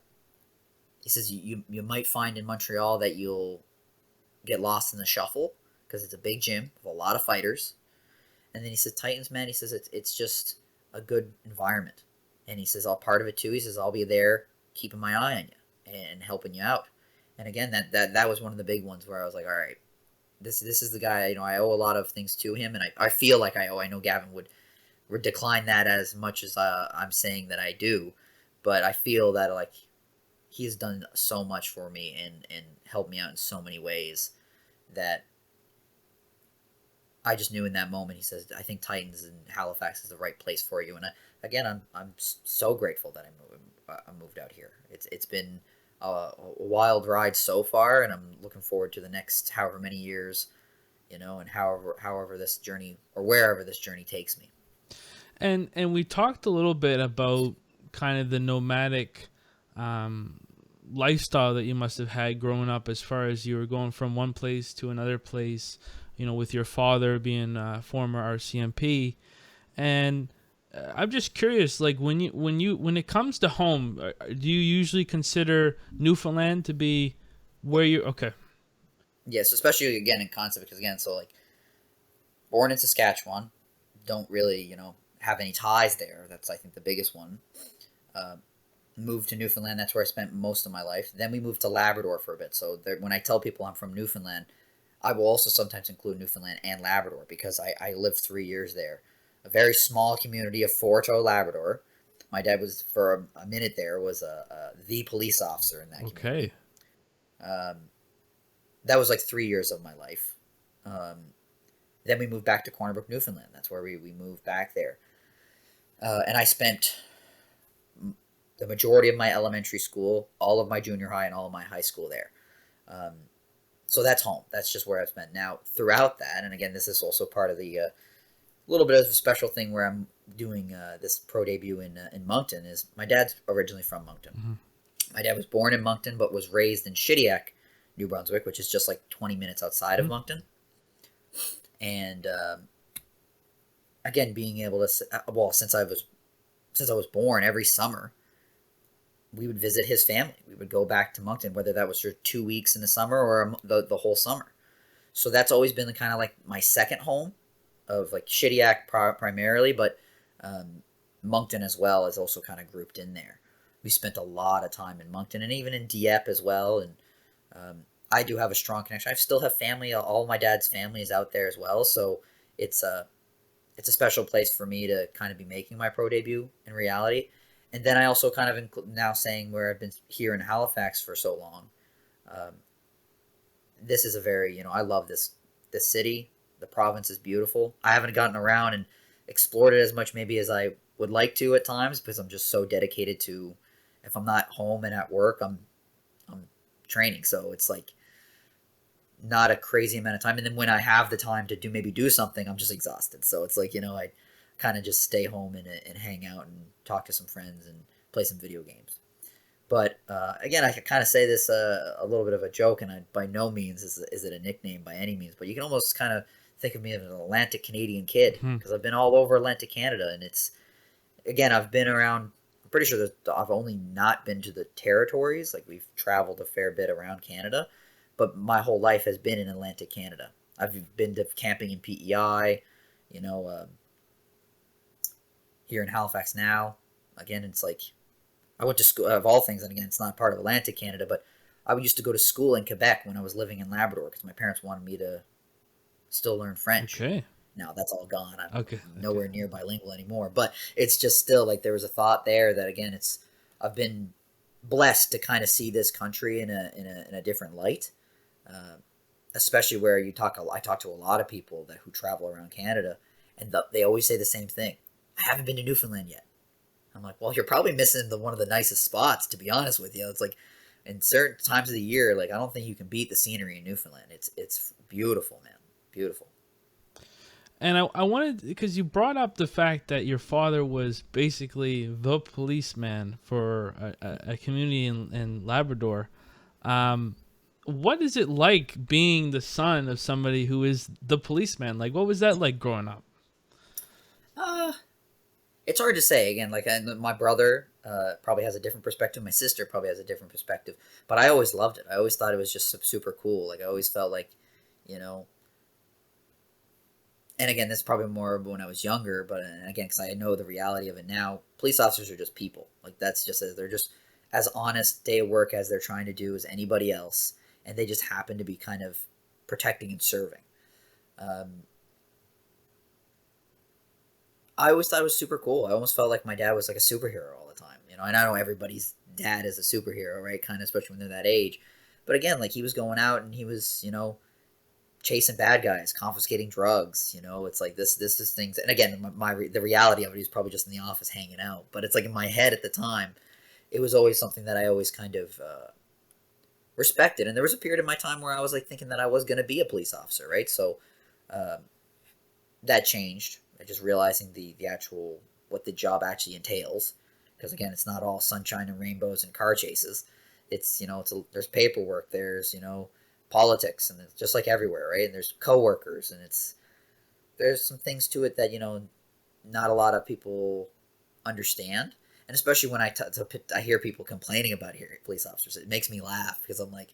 he says, you might find in Montreal that you'll get lost in the shuffle because it's a big gym with a lot of fighters. And then he says, Titans, man, he says, it's just a good environment. And he says, I'll part of it too. He says, I'll be there keeping my eye on you and helping you out. And again, that was one of the big ones where I was like, all right, this is the guy, I owe a lot of things to him. And I feel like I owe. I know Gavin would decline that as much as I'm saying that I do. But I feel that, like, he's done so much for me and helped me out in so many ways that I just knew in that moment. He says, I think Titans in Halifax is the right place for you. And again, I'm so grateful that I moved out here. It's been a wild ride so far, and I'm looking forward to the next however many years, and however this journey, or wherever this journey takes me. And we talked a little bit about kind of the nomadic lifestyle that you must have had growing up, as far as you were going from one place to another place, with your father being a former RCMP. And I'm just curious, like, when it comes to home, do you usually consider Newfoundland to be where you're okay? Yes, especially again in concept, because again, so like, born in Saskatchewan, don't really have any ties there. That's, I think, the biggest one. Uh, Moved to Newfoundland. That's where I spent most of my life. Then we moved to Labrador for a bit. So when I tell people I'm from Newfoundland, I will also sometimes include Newfoundland and Labrador because I lived 3 years there. A very small community of Fort Labrador. My dad was, for a minute there, was the police officer in that community. Okay. That was like 3 years of my life. Then we moved back to Corner Brook, Newfoundland. That's where we moved back there. And I spent the majority of my elementary school, all of my junior high, and all of my high school there. So that's home. That's just where I've spent. Now, throughout that, and again, this is also part of the little bit of a special thing where I'm doing this pro debut in Moncton, is my dad's originally from Moncton. Mm-hmm. My dad was born in Moncton, but was raised in Shediac, New Brunswick, which is just like 20 minutes outside of Moncton. And again, being able to, since I was born, every summer, we would visit his family. We would go back to Moncton, whether that was for 2 weeks in the summer or the whole summer. So that's always been kind of like my second home, of like Shediac primarily, but Moncton as well is also kind of grouped in there. We spent a lot of time in Moncton and even in Dieppe as well. And I do have a strong connection. I still have family. All of my dad's family is out there as well. So it's a special place for me to kind of be making my pro debut in reality. And then I also kind of now saying, where I've been here in Halifax for so long, this is a very, I love this city. The province is beautiful. I haven't gotten around and explored it as much maybe as I would like to at times, because I'm just so dedicated to, if I'm not home and at work, I'm training. So it's like not a crazy amount of time. And then when I have the time to do something, I'm just exhausted. So it's like, I kind of just stay home and hang out and talk to some friends and play some video games. But again, I could kind of say this a little bit of a joke, and by no means is it a nickname by any means, but you can almost kind of think of me as an Atlantic Canadian kid, because I've been all over Atlantic Canada. And it's, again, I've been around, I'm pretty sure that I've only not been to the territories. Like, we've traveled a fair bit around Canada, but my whole life has been in Atlantic Canada. I've been to camping in PEI, you know, here in Halifax now. Again, it's like I went to school of all things, and again, it's not part of Atlantic Canada, but I used to go to school in Quebec when I was living in Labrador because my parents wanted me to still learn French. Okay. Now that's all gone. I'm Okay. nowhere near bilingual anymore, but it's just still like there was a thought there that again, I've been blessed to kind of see this country in a different light, especially where I talk to a lot of people who travel around Canada, and they always say the same thing. I haven't been to Newfoundland yet. I'm like, well, you're probably missing one of the nicest spots, to be honest with you. It's like in certain times of the year, like I don't think you can beat the scenery in Newfoundland. It's beautiful, man, beautiful. And I wanted, because you brought up the fact that your father was basically the policeman for a community in Labrador. What is it like being the son of somebody who is the policeman? Like, what was that like growing up? It's hard to say. Again, like my brother probably has a different perspective. My sister probably has a different perspective. But I always loved it. I always thought it was just super cool. Like I always felt like, you know. And again, this is probably more when I was younger. But again, because I know the reality of it now, police officers are just people. Like that's just they're just as honest day of work as they're trying to do as anybody else, and they just happen to be kind of protecting and serving. I always thought it was super cool. I almost felt like my dad was like a superhero all the time, you know. And I know everybody's dad is a superhero, right? Kind of, especially when they're that age. But again, like he was going out and he was, you know, chasing bad guys, confiscating drugs. You know, it's like this is things. And again, the reality of it, he was probably just in the office hanging out. But it's like in my head at the time, it was always something that I always kind of respected. And there was a period of my time where I was like thinking that I was going to be a police officer, right? So that changed. Just realizing the actual what the job actually entails, because again, it's not all sunshine and rainbows and car chases. It's, you know, there's paperwork, there's, you know, politics, and it's just like everywhere, right? And there's coworkers, and there's some things to it that, you know, not a lot of people understand, and especially when I hear people complaining about here police officers, it makes me laugh because I'm like,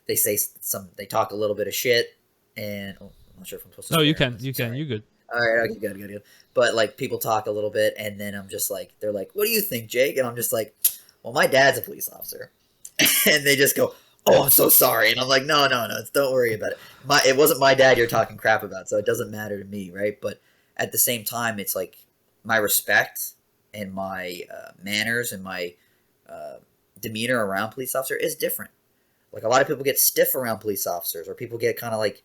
they talk a little bit of shit, and I'm not sure if I'm supposed to. No, you can, you good. All right, okay, good. But like people talk a little bit, and then I'm just like, they're like, "What do you think, Jake?" And I'm just like, "Well, my dad's a police officer," and they just go, "Oh, I'm so sorry," and I'm like, "No, don't worry about it. It wasn't my dad you're talking crap about, so it doesn't matter to me, right?" But at the same time, it's like my respect and my manners and my demeanor around police officer is different. Like a lot of people get stiff around police officers, or people get kind of like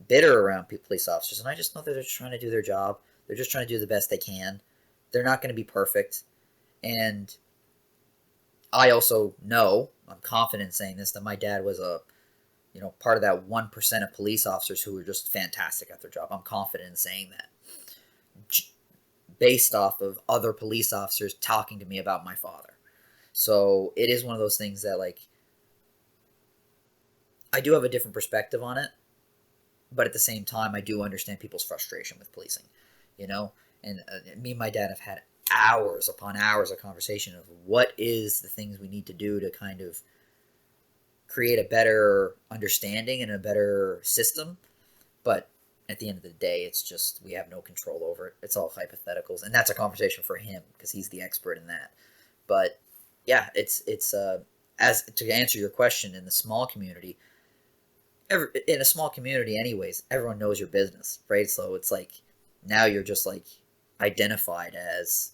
bitter around police officers, and I just know that they're trying to do their job. They're just trying to do the best they can. They're not going to be perfect, and I also know, I'm confident in saying this, that my dad was part of that 1% of police officers who were just fantastic at their job. I'm confident in saying that, based off of other police officers talking to me about my father. So it is one of those things that, like, I do have a different perspective on it. But at the same time, I do understand people's frustration with policing, you know? And me and my dad have had hours upon hours of conversation of what is the things we need to do to kind of create a better understanding and a better system. But at the end of the day, it's just we have no control over it. It's all hypotheticals. And that's a conversation for him because he's the expert in that. But yeah, it's as to answer your question, in the small community, in a small community anyways, everyone knows your business, right? So it's like now you're just like identified as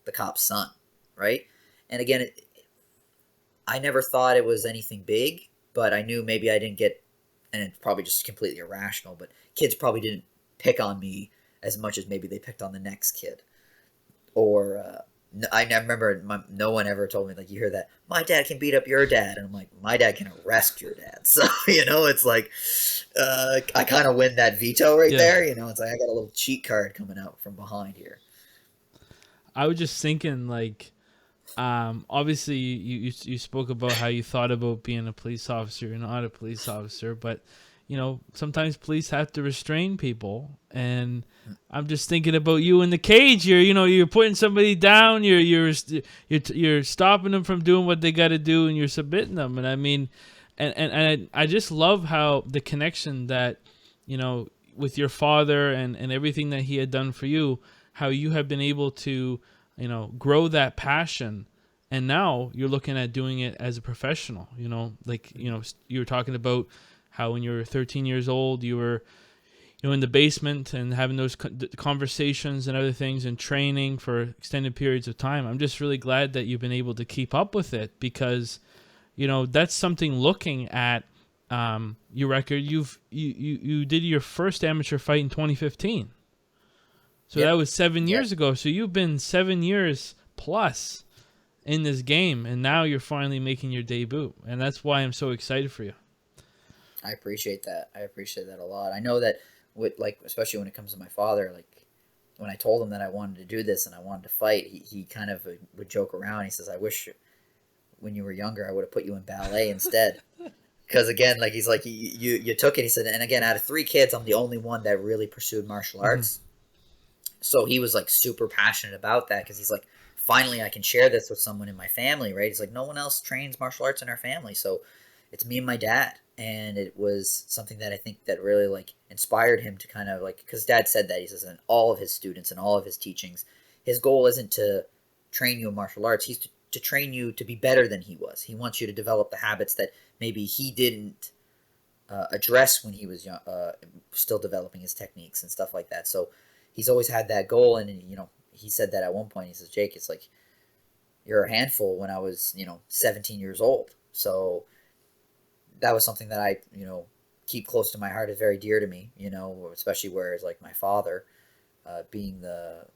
the cop's son, right? And again, I never thought it was anything big, but I knew maybe I didn't get, and it's probably just completely irrational, but kids probably didn't pick on me as much as maybe they picked on the next kid. Or I remember no one ever told me, like, you hear that, my dad can beat up your dad. And I'm like, my dad can arrest your dad. So, you know, it's like, I kind of win that veto right there. You know, it's like I got a little cheat card coming out from behind here. I was just thinking, like, obviously you spoke about how you thought about being a police officer. You're not a police officer, but you know, sometimes police have to restrain people, and I'm just thinking about you in the cage. You're putting somebody down. You're stopping them from doing what they got to do, and you're submitting them. And I mean, and I just love how the connection that, with your father and everything that he had done for you, how you have been able to, grow that passion. And now you're looking at doing it as a professional, like, you were talking about how when you were 13 years old, you were, in the basement and having those conversations and other things and training for extended periods of time. I'm just really glad that you've been able to keep up with it, because, that's something looking at your record. You did your first amateur fight in 2015. So Yep. that was 7 Yep. years ago. So you've been 7 years plus in this game, and now you're finally making your debut. And that's why I'm so excited for you. I appreciate that. I appreciate that a lot. I know that with, like, especially when it comes to my father, like when I told him that I wanted to do this and I wanted to fight, he kind of would joke around. He says, "I wish when you were younger I would have put you in ballet instead." Because again, like, he's like, you took it. He said, and again, out of 3 kids, I'm the only one that really pursued martial arts. So he was like super passionate about that, because he's like, finally I can share this with someone in my family, right? He's like, no one else trains martial arts in our family, so it's me and my dad. And it was something that I think that really like inspired him to kind of like, because dad said that, he says, in all of his students and all of his teachings, his goal isn't to train you in martial arts, he's to train you to be better than he was. He wants you to develop the habits that maybe he didn't address when he was young, still developing his techniques and stuff like that. So he's always had that goal. And he said that at one point. He says, "Jake, it's like, you're a handful when I was 17 years old." So that was something that I keep close to my heart, is very dear to me, especially where it's like my father being the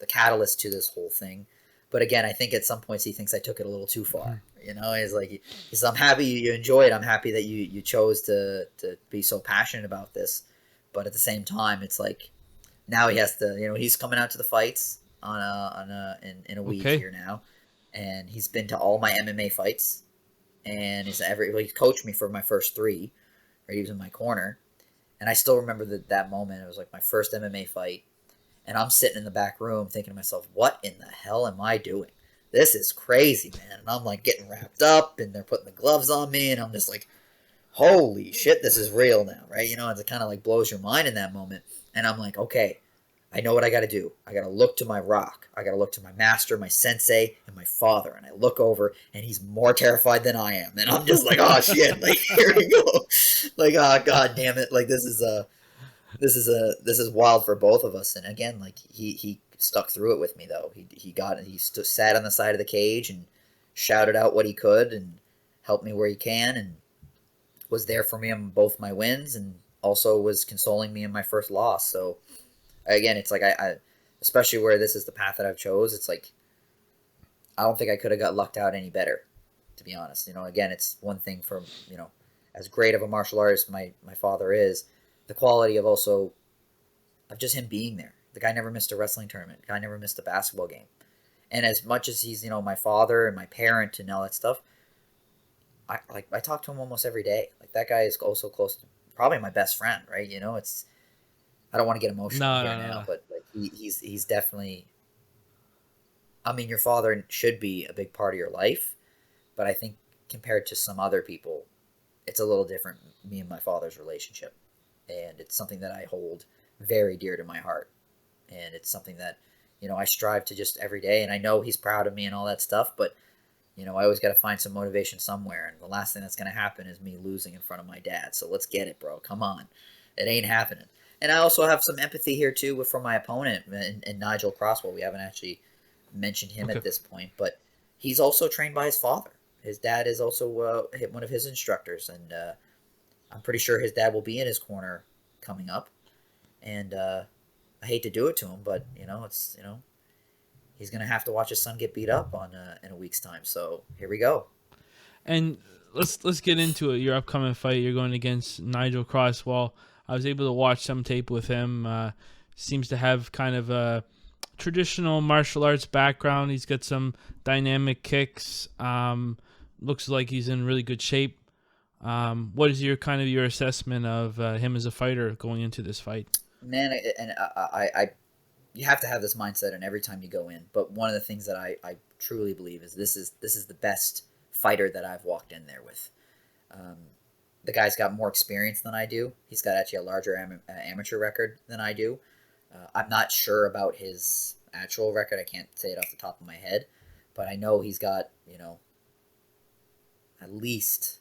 catalyst to this whole thing. But again, I think at some points he thinks I took it a little too far. He's like, he says, "I'm happy you enjoy it. I'm happy that you chose to be so passionate about this." But at the same time, it's like, now he has to, he's coming out to the fights in a week Okay. here now, and he's been to all my MMA fights, and he coached me for my first 3, right? He was in my corner, and I still remember that moment. It was like my first MMA fight, and I'm sitting in the back room thinking to myself, what in the hell am I doing? This is crazy, man. And I'm like getting wrapped up, and they're putting the gloves on me, and I'm just like, holy shit, this is real now, right? And it kind of like blows your mind in that moment. And I'm like, okay, I know what I got to do. I got to look to my rock. I got to look to my master, my sensei, and my father. And I look over, and he's more terrified than I am. And I'm just like, oh shit, like, here we go. Like, oh god damn it, like, this is wild for both of us. And again, like, he stuck through it with me, though. Sat on the side of the cage and shouted out what he could and helped me where he can, and was there for me on both my wins, and also was consoling me in my first loss. So again, it's like, I especially where this is the path that I've chose, it's like, I don't think I could have got lucked out any better, to be honest. Again, it's one thing for, as great of a martial artist my father is, the quality of also of just him being there. The guy never missed a wrestling tournament. The guy never missed a basketball game. And as much as he's, my father and my parent and all that stuff, I talk to him almost every day. Like, that guy is also close to probably my best friend, right? It's, I don't want to get emotional No, here no, no, now, no. but like, he's definitely. I mean, your father should be a big part of your life, but I think compared to some other people, it's a little different. Me and my father's relationship, and it's something that I hold very dear to my heart, and it's something that I strive to just every day. And I know he's proud of me and all that stuff, but I always got to find some motivation somewhere, and the last thing that's going to happen is me losing in front of my dad. So let's get it, bro. Come on. It ain't happening. And I also have some empathy here, too, from my opponent, and Nigel Croswell. We haven't actually mentioned him Okay. at this point, but he's also trained by his father. His dad is also one of his instructors, and I'm pretty sure his dad will be in his corner coming up. And I hate to do it to him, but, it's, he's going to have to watch his son get beat up in a week's time. So here we go. And let's get into it. Your upcoming fight, you're going against Nigel Croswell. I was able to watch some tape with him. Seems to have kind of a traditional martial arts background. He's got some dynamic kicks. Looks like he's in really good shape. What is your assessment of him as a fighter going into this fight? Man, I you have to have this mindset in every time you go in. But one of the things that I truly believe is this is the best fighter that I've walked in there with. The guy's got more experience than I do. He's got actually a larger amateur record than I do. I'm not sure about his actual record. I can't say it off the top of my head, but I know he's got, at least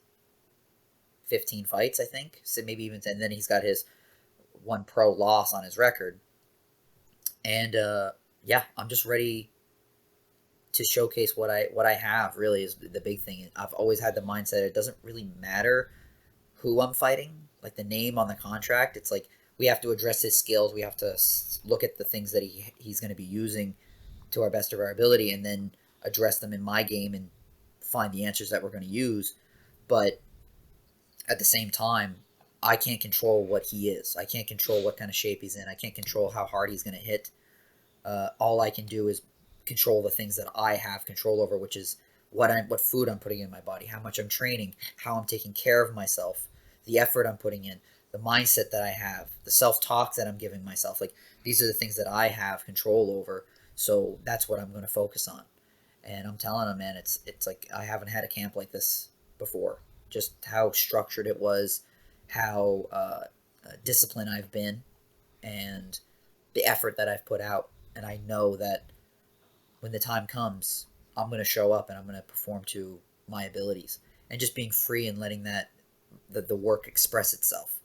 15 fights, I think. So maybe even 10. And then he's got his one pro loss on his record. And yeah, I'm just ready to showcase what I have. Really is the big thing. I've always had the mindset it doesn't really matter who I'm fighting, like the name on the contract. It's like we have to address his skills. We have to look at the things that he's going to be using to our best of our ability, and then address them in my game and find the answers that we're going to use. But at the same time, I can't control what he is. I can't control what kind of shape he's in. I can't control how hard he's going to hit. All I can do is control the things that I have control over, which is what food I'm putting in my body, how much I'm training, how I'm taking care of myself, the effort I'm putting in, the mindset that I have, the self-talk that I'm giving myself. Like, these are the things that I have control over. So that's what I'm going to focus on. And I'm telling him, man, it's like I haven't had a camp like this before. Just how structured it was, how disciplined I've been, and the effort that I've put out. And I know that when the time comes, I'm going to show up and I'm going to perform to my abilities. And just being free and letting the work express itself.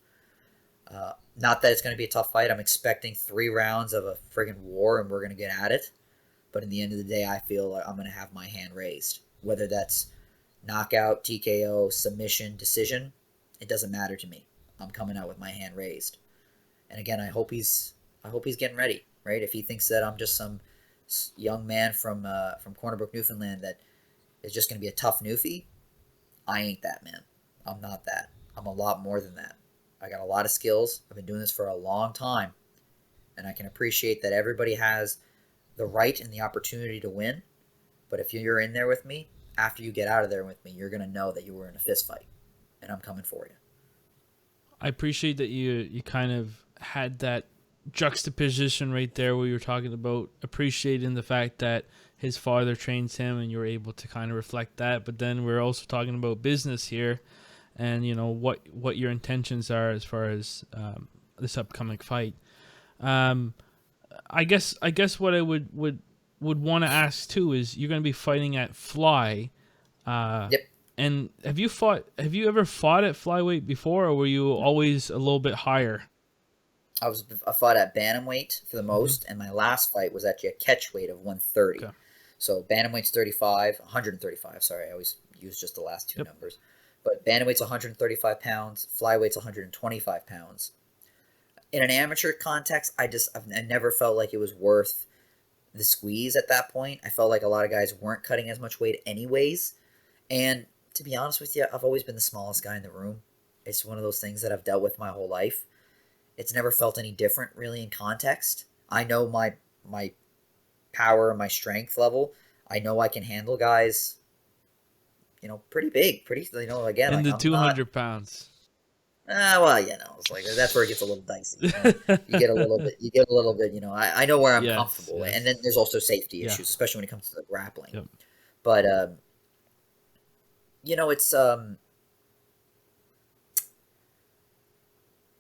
Not that it's going to be a tough fight. I'm expecting 3 rounds of a friggin' war and we're going to get at it. But in the end of the day, I feel like I'm going to have my hand raised. Whether that's knockout, TKO, submission, decision, it doesn't matter to me. I'm coming out with my hand raised. And again, I hope he's getting ready, right? If he thinks that I'm just some young man from Corner Brook, Newfoundland that is just going to be a tough newfie, I ain't that, man. I'm not that. I'm a lot more than that. I got a lot of skills. I've been doing this for a long time. And I can appreciate that everybody has the right and the opportunity to win. But if you're in there with me, after you get out of there with me, you're going to know that you were in a fist fight. And I'm coming for you. I appreciate that you kind of had that juxtaposition right there where you were talking about appreciating the fact that his father trains him and you were able to kind of reflect that. But then we're also talking about business here and, what your intentions are as far as this upcoming fight. I guess what I would want to ask too is you're going to be fighting at Fly. Yep. And have you ever fought at Flyweight before, or were you always a little bit higher? I fought at bantamweight for the most, and my last fight was actually a catch weight of 130. Okay. So bantamweight's 135. Sorry, I always use just the last two numbers. But bantamweight's 135 pounds, flyweight's 125 pounds. In an amateur context, I never felt like it was worth the squeeze at that point. I felt like a lot of guys weren't cutting as much weight anyways. And to be honest with you, I've always been the smallest guy in the room. It's one of those things that I've dealt with my whole life. It's never felt any different really in context. I know my power and my strength level. I know I can handle guys, pretty big, again. In like the I'm 200 not, pounds. well, it's like that's where it gets a little dicey. You get a little bit. I know where I'm comfortable, Yes. and then there's also safety Yeah. issues, especially when it comes to the grappling. Yep. But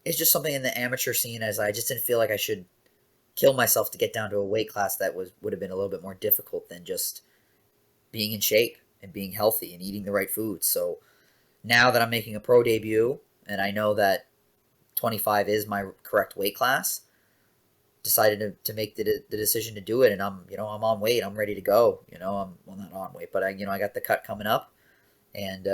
it's just something in the amateur scene, as I just didn't feel like I should kill myself to get down to a weight class that would have been a little bit more difficult than just being in shape and being healthy and eating the right foods. So now that I'm making a pro debut and I know that 25 is my correct weight class, decided to make the decision to do it. And I'm on weight. I'm ready to go. I'm not on weight, but I got the cut coming up, and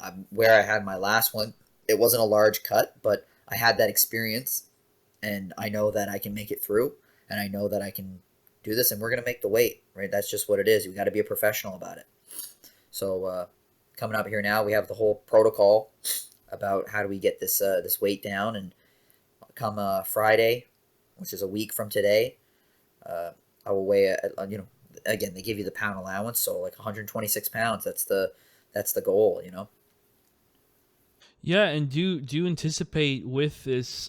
I'm where I had my last one. It wasn't a large cut, but I had that experience, and I know that I can make it through, and I know that I can do this, and we're going to make the weight, right? That's just what it is. You got to be a professional about it. So coming up here now, we have the whole protocol about how do we get this weight down, and come Friday, which is a week from today, I will weigh again, they give you the pound allowance, so like 126 pounds. That's the goal, Yeah, and do you anticipate with this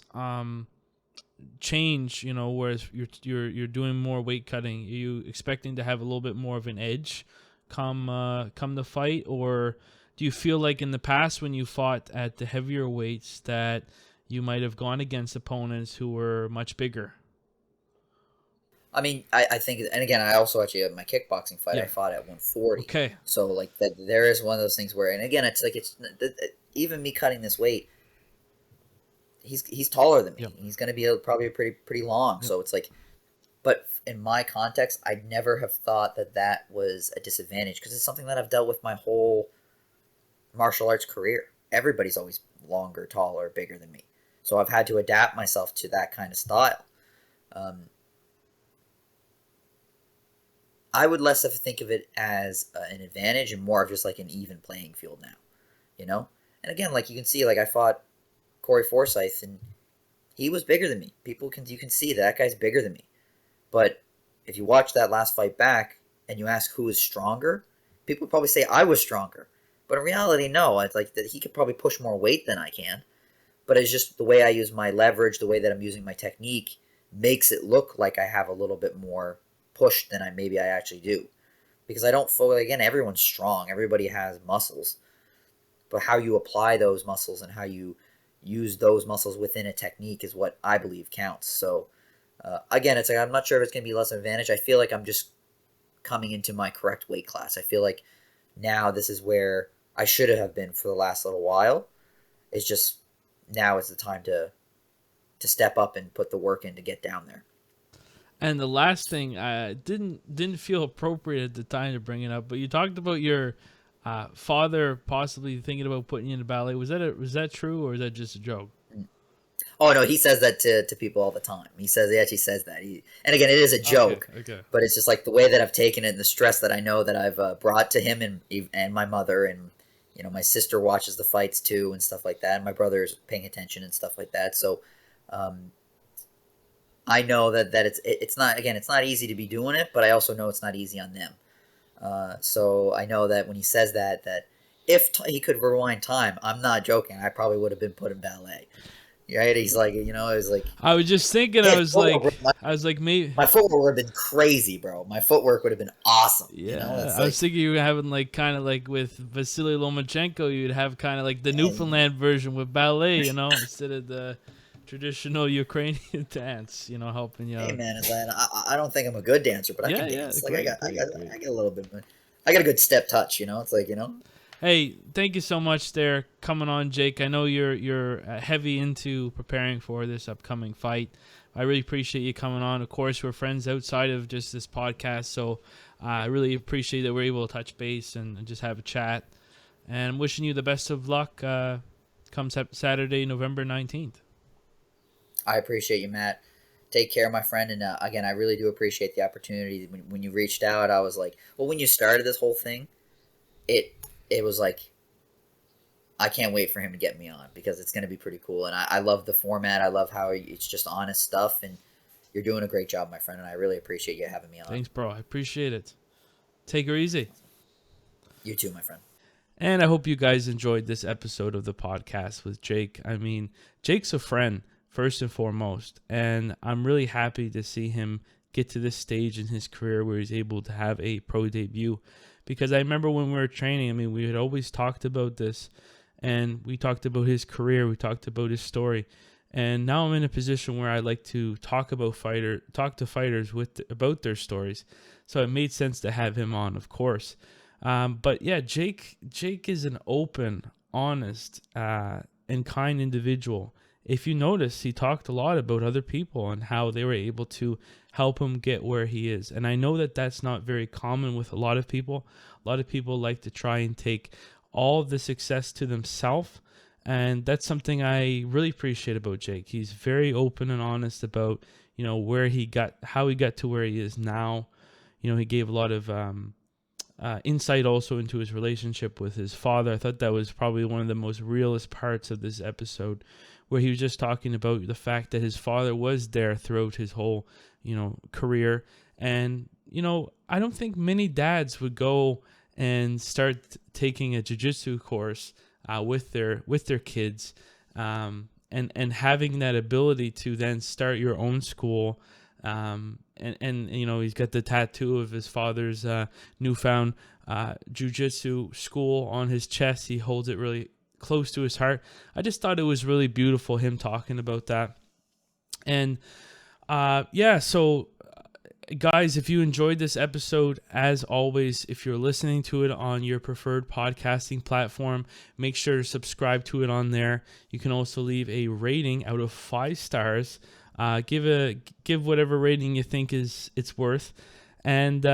change, whereas you're doing more weight cutting, are you expecting to have a little bit more of an edge come the fight, or do you feel like in the past when you fought at the heavier weights that you might have gone against opponents who were much bigger? I mean, I think, and again, I also actually have my kickboxing fight. I Yeah. fought at 140. Okay. So like that, there is one of those things where, and again, it's like even me cutting this weight. He's taller than me. Yep. He's going to be probably pretty long. Yep. So it's like, but in my context, I'd never have thought that was a disadvantage because it's something that I've dealt with my whole martial arts career. Everybody's always longer, taller, bigger than me. So I've had to adapt myself to that kind of style. I would less of think of it as an advantage and more of just like an even playing field now, you know? And again, like you can see, like I fought Corey Forsyth and he was bigger than me. You can see that guy's bigger than me. But if you watch that last fight back and you ask who is stronger, people would probably say I was stronger. But in reality, no. It's like that he could probably push more weight than I can. But it's just the way I use my leverage, the way that I'm using my technique makes it look like I have a little bit more push than I actually do. Because I don't feel, again, everyone's strong. Everybody has muscles. But how you apply those muscles and how you use those muscles within a technique is what I believe counts. So, again, it's like I'm not sure if it's going to be less of an advantage. I feel like I'm just coming into my correct weight class. I feel like now this is where I should have been for the last little while. It's just now is the time to step up and put the work in to get down there. And the last thing, I didn't feel appropriate at the time to bring it up, but you talked about your father possibly thinking about putting you into ballet. Was that true, or is that just a joke? Oh no, he says that to people all the time. He actually says that. And again, it is a joke. Okay. But it's just like the way that I've taken it and the stress that I know that I've brought to him and my mother, and you know my sister watches the fights too and stuff like that. And my brother is paying attention and stuff like that. So. I know that it's not easy to be doing it, but I also know it's not easy on them. So I know that when he says that if he could rewind time, I'm not joking. I probably would have been put in ballet. Right? He's like, you know, it was like. I was just thinking. I was like, maybe my footwork would have been crazy, bro. My footwork would have been awesome. Yeah, you know? I was thinking you were having like kind of like with Vasily Lomachenko, you'd have kind of like the Newfoundland version with ballet, you know, instead of the traditional Ukrainian dance, you know, helping you out. Hey man, I don't think I'm a good dancer, but I can dance. Like great, I got a little bit. I got a good step touch, you know. It's like, you know. Hey, thank you so much there coming on, Jake. I know you're heavy into preparing for this upcoming fight. I really appreciate you coming on. Of course, we're friends outside of just this podcast, so I really appreciate that we're able to touch base and just have a chat. And I'm wishing you the best of luck come Saturday, November 19th. I appreciate you, Matt. Take care, my friend. And again, I really do appreciate the opportunity. When you reached out, I was like, well, when you started this whole thing, it was like, I can't wait for him to get me on because it's going to be pretty cool. And I love the format. I love how it's just honest stuff. And you're doing a great job, my friend. And I really appreciate you having me on. Thanks, bro. I appreciate it. Take her easy. You too, my friend. And I hope you guys enjoyed this episode of the podcast with Jake. I mean, Jake's a friend, first and foremost. And I'm really happy to see him get to this stage in his career where he's able to have a pro debut. Because I remember when we were training, I mean, we had always talked about this. And we talked about his career. We talked about his story. And now I'm in a position where I like to talk to fighters about their stories. So it made sense to have him on, of course. But yeah, Jake is an open, honest, and kind individual. If you notice, he talked a lot about other people and how they were able to help him get where he is. And I know that that's not very common with a lot of people. A lot of people like to try and take all of the success to themselves. And that's something I really appreciate about Jake. He's very open and honest about, you know, how he got to where he is now. You know, he gave a lot of insight also into his relationship with his father. I thought that was probably one of the most realist parts of this episode, where he was just talking about the fact that his father was there throughout his whole, you know, career. And, you know, I don't think many dads would go and start taking a jiu-jitsu course with their kids, and having that ability to then start your own school, And you know, he's got the tattoo of his father's Newfound jiu-jitsu school on his chest. He holds it really close to his heart. I just thought it was really beautiful, him talking about that. And so guys, if you enjoyed this episode, as always, if you're listening to it on your preferred podcasting platform, make sure to subscribe to it on there. You can also leave a rating out of 5 stars. Give whatever rating you think it's worth. And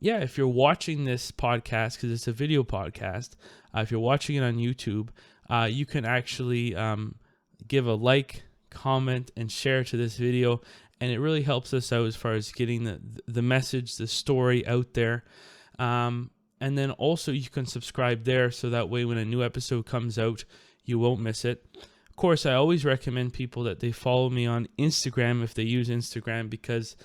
if you're watching this podcast, because it's a video podcast, if you're watching it on YouTube, you can actually give a like, comment, and share to this video. And it really helps us out as far as getting the message, the story out there. And then also you can subscribe there, so that way when a new episode comes out, you won't miss it. Of course, I always recommend people that they follow me on Instagram if they use Instagram, because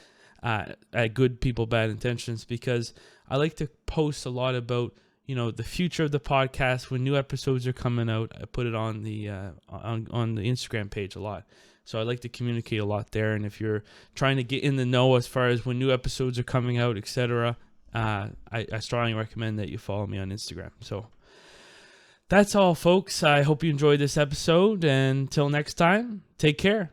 at Good People Bad Intentions, because I like to post a lot about, you know, the future of the podcast. When new episodes are coming out, I put it on the on the Instagram page a lot. So I like to communicate a lot there. And if you're trying to get in the know as far as when new episodes are coming out, etc., I strongly recommend that you follow me on Instagram. So that's all, folks. I hope you enjoyed this episode. And until next time, take care.